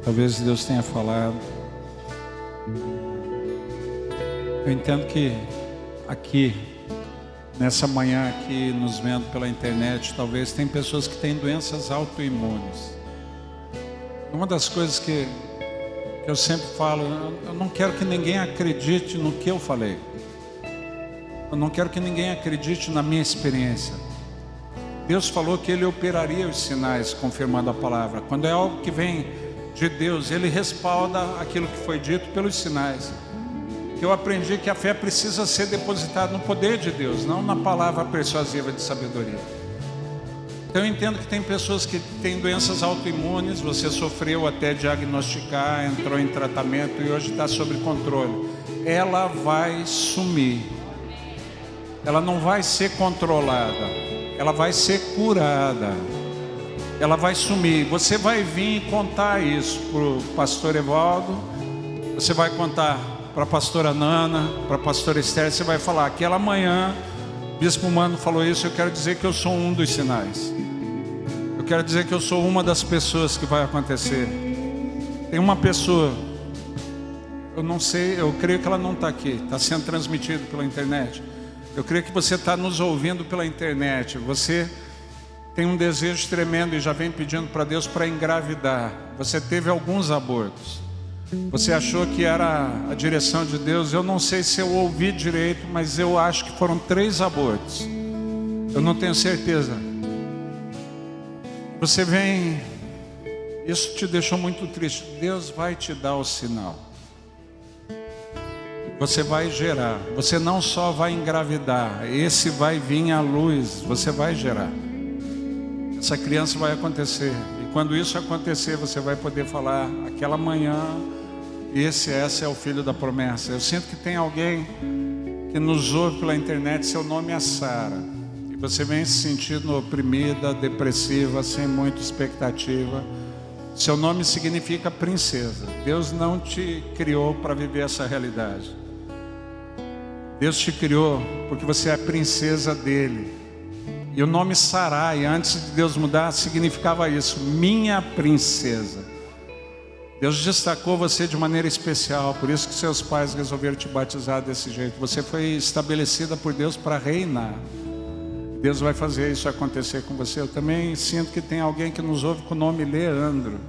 talvez Deus tenha falado. Eu entendo que aqui, nessa manhã aqui, nos vendo pela internet, talvez tem pessoas que têm doenças autoimunes. Uma das coisas que eu sempre falo, eu não quero que ninguém acredite no que eu falei. Eu não quero que ninguém acredite na minha experiência. Deus falou que Ele operaria os sinais, confirmando a palavra. Quando é algo que vem de Deus, Ele respalda aquilo que foi dito pelos sinais. Eu aprendi que a fé precisa ser depositada no poder de Deus, não na palavra persuasiva de sabedoria. Então eu entendo que tem pessoas que têm doenças autoimunes, você sofreu até diagnosticar, entrou em tratamento e hoje está sob controle. Ela vai sumir. Ela não vai ser controlada, ela vai ser curada. Ela vai sumir. Você vai vir contar isso para o pastor Evaldo, você vai contar para a pastora Nana, para a pastora Esther, você vai falar, aquela manhã, o bispo Mano falou isso, eu quero dizer que eu sou um dos sinais. Eu quero dizer que eu sou uma das pessoas que vai acontecer. Tem uma pessoa, eu não sei, eu creio que ela não está aqui, está sendo transmitido pela internet. Eu creio que você está nos ouvindo pela internet, você tem um desejo tremendo e já vem pedindo para Deus para engravidar. Você teve alguns abortos. Você achou que era a direção de Deus? Eu não sei se eu ouvi direito, mas eu acho que foram 3 abortos. Eu não tenho certeza. Você vem, isso te deixou muito triste. Deus vai te dar o sinal. Você vai gerar. Você não só vai engravidar, esse vai vir à luz. Você vai gerar. Essa criança vai acontecer. E quando isso acontecer, você vai poder falar, aquela manhã, esse é o filho da promessa. Eu sinto que tem alguém que nos ouve pela internet, seu nome é Sara. E você vem se sentindo oprimida, depressiva, sem muita expectativa. Seu nome significa princesa. Deus não te criou para viver essa realidade. Deus te criou porque você é princesa dele. E o nome Sarai, antes de Deus mudar, significava isso, minha princesa. Deus destacou você de maneira especial, por isso que seus pais resolveram te batizar desse jeito. Você foi estabelecida por Deus para reinar. Deus vai fazer isso acontecer com você. Eu também sinto que tem alguém que nos ouve com o nome Leandro.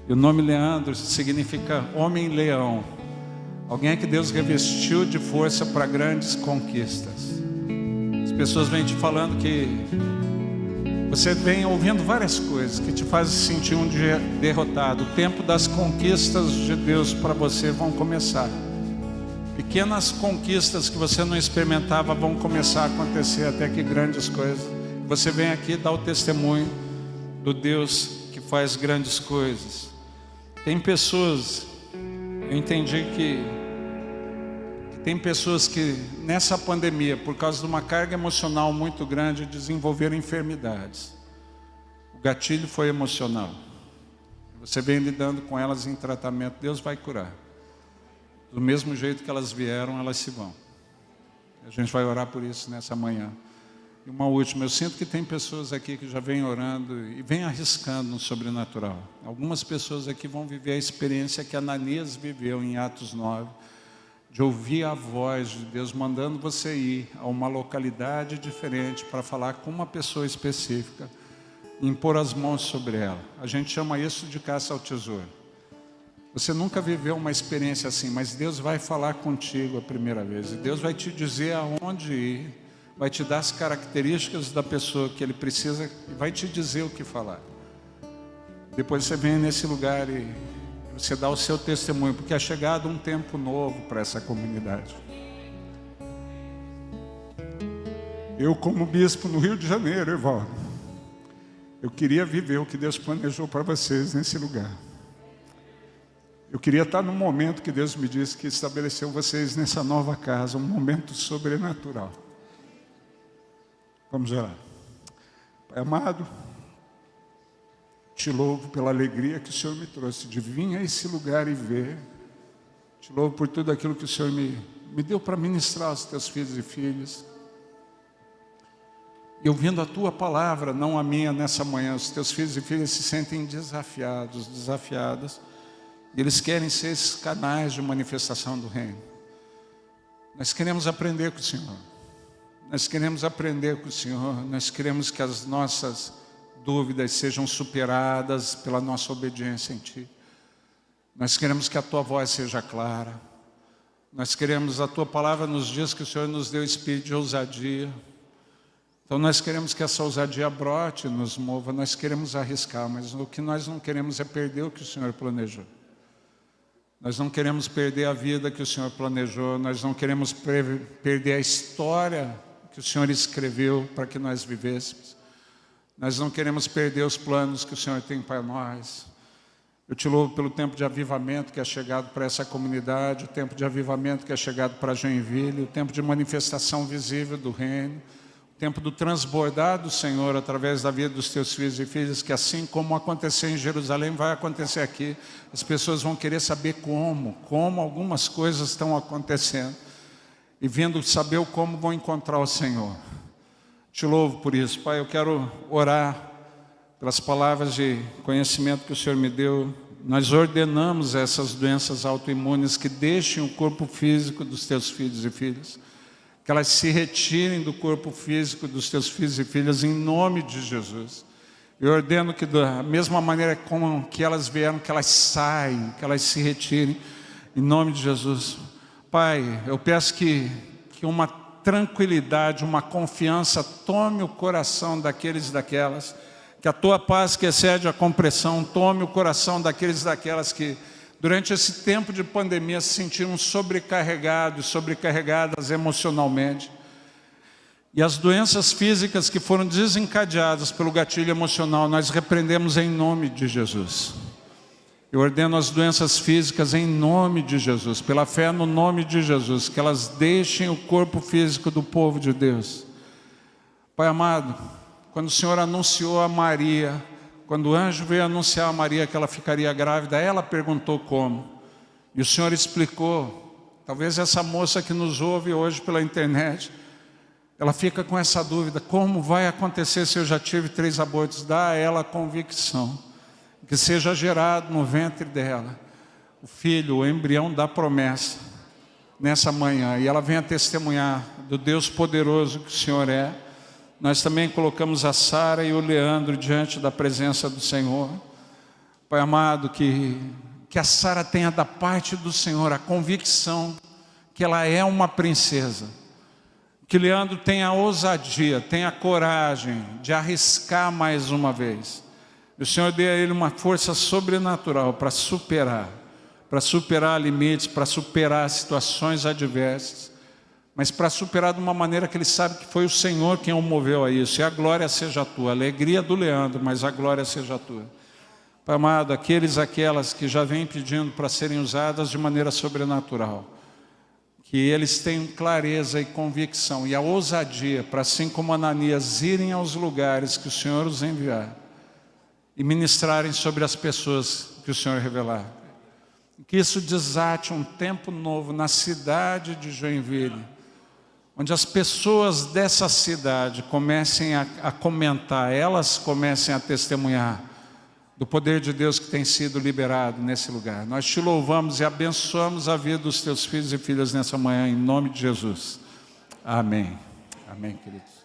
E o nome Leandro significa homem-leão. Alguém que Deus revestiu de força para grandes conquistas. As pessoas vêm te falando que você vem ouvindo várias coisas que te fazem sentir um dia derrotado. O tempo das conquistas de Deus para você vão começar. Pequenas conquistas que você não experimentava vão começar a acontecer, até que grandes coisas. Você vem aqui dar o testemunho do Deus que faz grandes coisas. Tem pessoas, eu entendi que tem pessoas que nessa pandemia, por causa de uma carga emocional muito grande, desenvolveram enfermidades. O gatilho foi emocional. Você vem lidando com elas em tratamento, Deus vai curar. Do mesmo jeito que elas vieram, elas se vão. A gente vai orar por isso nessa manhã. E uma última, eu sinto que tem pessoas aqui que já vêm orando e vêm arriscando no sobrenatural. Algumas pessoas aqui vão viver a experiência que Ananias viveu em Atos 9, de ouvir a voz de Deus mandando você ir a uma localidade diferente para falar com uma pessoa específica e impor as mãos sobre ela. A gente chama isso de caça ao tesouro. Você nunca viveu uma experiência assim, mas Deus vai falar contigo a primeira vez. E Deus vai te dizer aonde ir, vai te dar as características da pessoa que Ele precisa e vai te dizer o que falar. Depois você vem nesse lugar e você dá o seu testemunho, porque é chegado um tempo novo para essa comunidade. Eu, como bispo no Rio de Janeiro, Evaldo, eu queria viver o que Deus planejou para vocês nesse lugar. Eu queria estar no momento que Deus me disse que estabeleceu vocês nessa nova casa, um momento sobrenatural. Vamos orar. Pai amado, Te louvo pela alegria que o Senhor me trouxe de vir a esse lugar e ver. Te louvo por tudo aquilo que o Senhor me deu para ministrar aos teus filhos e filhas. E ouvindo a tua palavra, não a minha, nessa manhã, os teus filhos e filhas se sentem desafiados, desafiadas. E eles querem ser esses canais de manifestação do reino. Nós queremos aprender com o Senhor. Nós queremos aprender com o Senhor. Nós queremos que as nossas dúvidas sejam superadas pela nossa obediência em Ti. Nós queremos que a Tua voz seja clara. Nós queremos a Tua palavra nos dias que o Senhor nos deu espírito de ousadia. Então nós queremos que essa ousadia brote, nos mova. Nós queremos arriscar, mas o que nós não queremos é perder o que o Senhor planejou. Nós não queremos perder a vida que o Senhor planejou. Nós não queremos perder a história que o Senhor escreveu para que nós vivêssemos. Nós não queremos perder os planos que o Senhor tem para nós. Eu te louvo pelo tempo de avivamento que é chegado para essa comunidade, o tempo de avivamento que é chegado para Joinville, o tempo de manifestação visível do reino, o tempo do transbordar do Senhor através da vida dos teus filhos e filhas, que assim como aconteceu em Jerusalém, vai acontecer aqui. As pessoas vão querer saber como algumas coisas estão acontecendo, e vindo saber o como vão encontrar o Senhor. Te louvo por isso, Pai. Eu quero orar pelas palavras de conhecimento que o Senhor me deu. Nós ordenamos essas doenças autoimunes que deixem o corpo físico dos teus filhos e filhas, que elas se retirem do corpo físico dos teus filhos e filhas em nome de Jesus. Eu ordeno que da mesma maneira como que elas vieram, que elas saiam, que elas se retirem em nome de Jesus. Pai, eu peço que uma tranquilidade, uma confiança tome o coração daqueles e daquelas, que a tua paz que excede a compreensão tome o coração daqueles e daquelas que durante esse tempo de pandemia se sentiram sobrecarregados, sobrecarregadas emocionalmente. E as doenças físicas que foram desencadeadas pelo gatilho emocional, nós repreendemos em nome de Jesus. Eu ordeno as doenças físicas em nome de Jesus, pela fé no nome de Jesus, que elas deixem o corpo físico do povo de Deus. Pai amado, quando o Senhor anunciou a Maria, quando o anjo veio anunciar a Maria que ela ficaria grávida, ela perguntou como. E o Senhor explicou. Talvez essa moça que nos ouve hoje pela internet, ela fica com essa dúvida: como vai acontecer se eu já tive 3 abortos? Dá a ela a convicção que seja gerado no ventre dela o filho, o embrião da promessa, nessa manhã. E ela venha testemunhar do Deus poderoso que o Senhor é. Nós também colocamos a Sara e o Leandro diante da presença do Senhor. Pai amado, que a Sara tenha da parte do Senhor a convicção que ela é uma princesa. Que Leandro tenha a ousadia, tenha a coragem de arriscar mais uma vez. E o Senhor dê a ele uma força sobrenatural para superar limites, para superar situações adversas, mas para superar de uma maneira que ele sabe que foi o Senhor quem o moveu a isso. E a glória seja tua, a alegria do Leandro, mas a glória seja tua. Pai amado, aquelas que já vêm pedindo para serem usadas de maneira sobrenatural, que eles tenham clareza e convicção e a ousadia para, assim como Ananias, irem aos lugares que o Senhor os enviar e ministrarem sobre as pessoas que o Senhor revelar. Que isso desate um tempo novo na cidade de Joinville, onde as pessoas dessa cidade comecem a comentar, elas comecem a testemunhar do poder de Deus que tem sido liberado nesse lugar. Nós te louvamos e abençoamos a vida dos teus filhos e filhas nessa manhã, em nome de Jesus. Amém. Amém, queridos.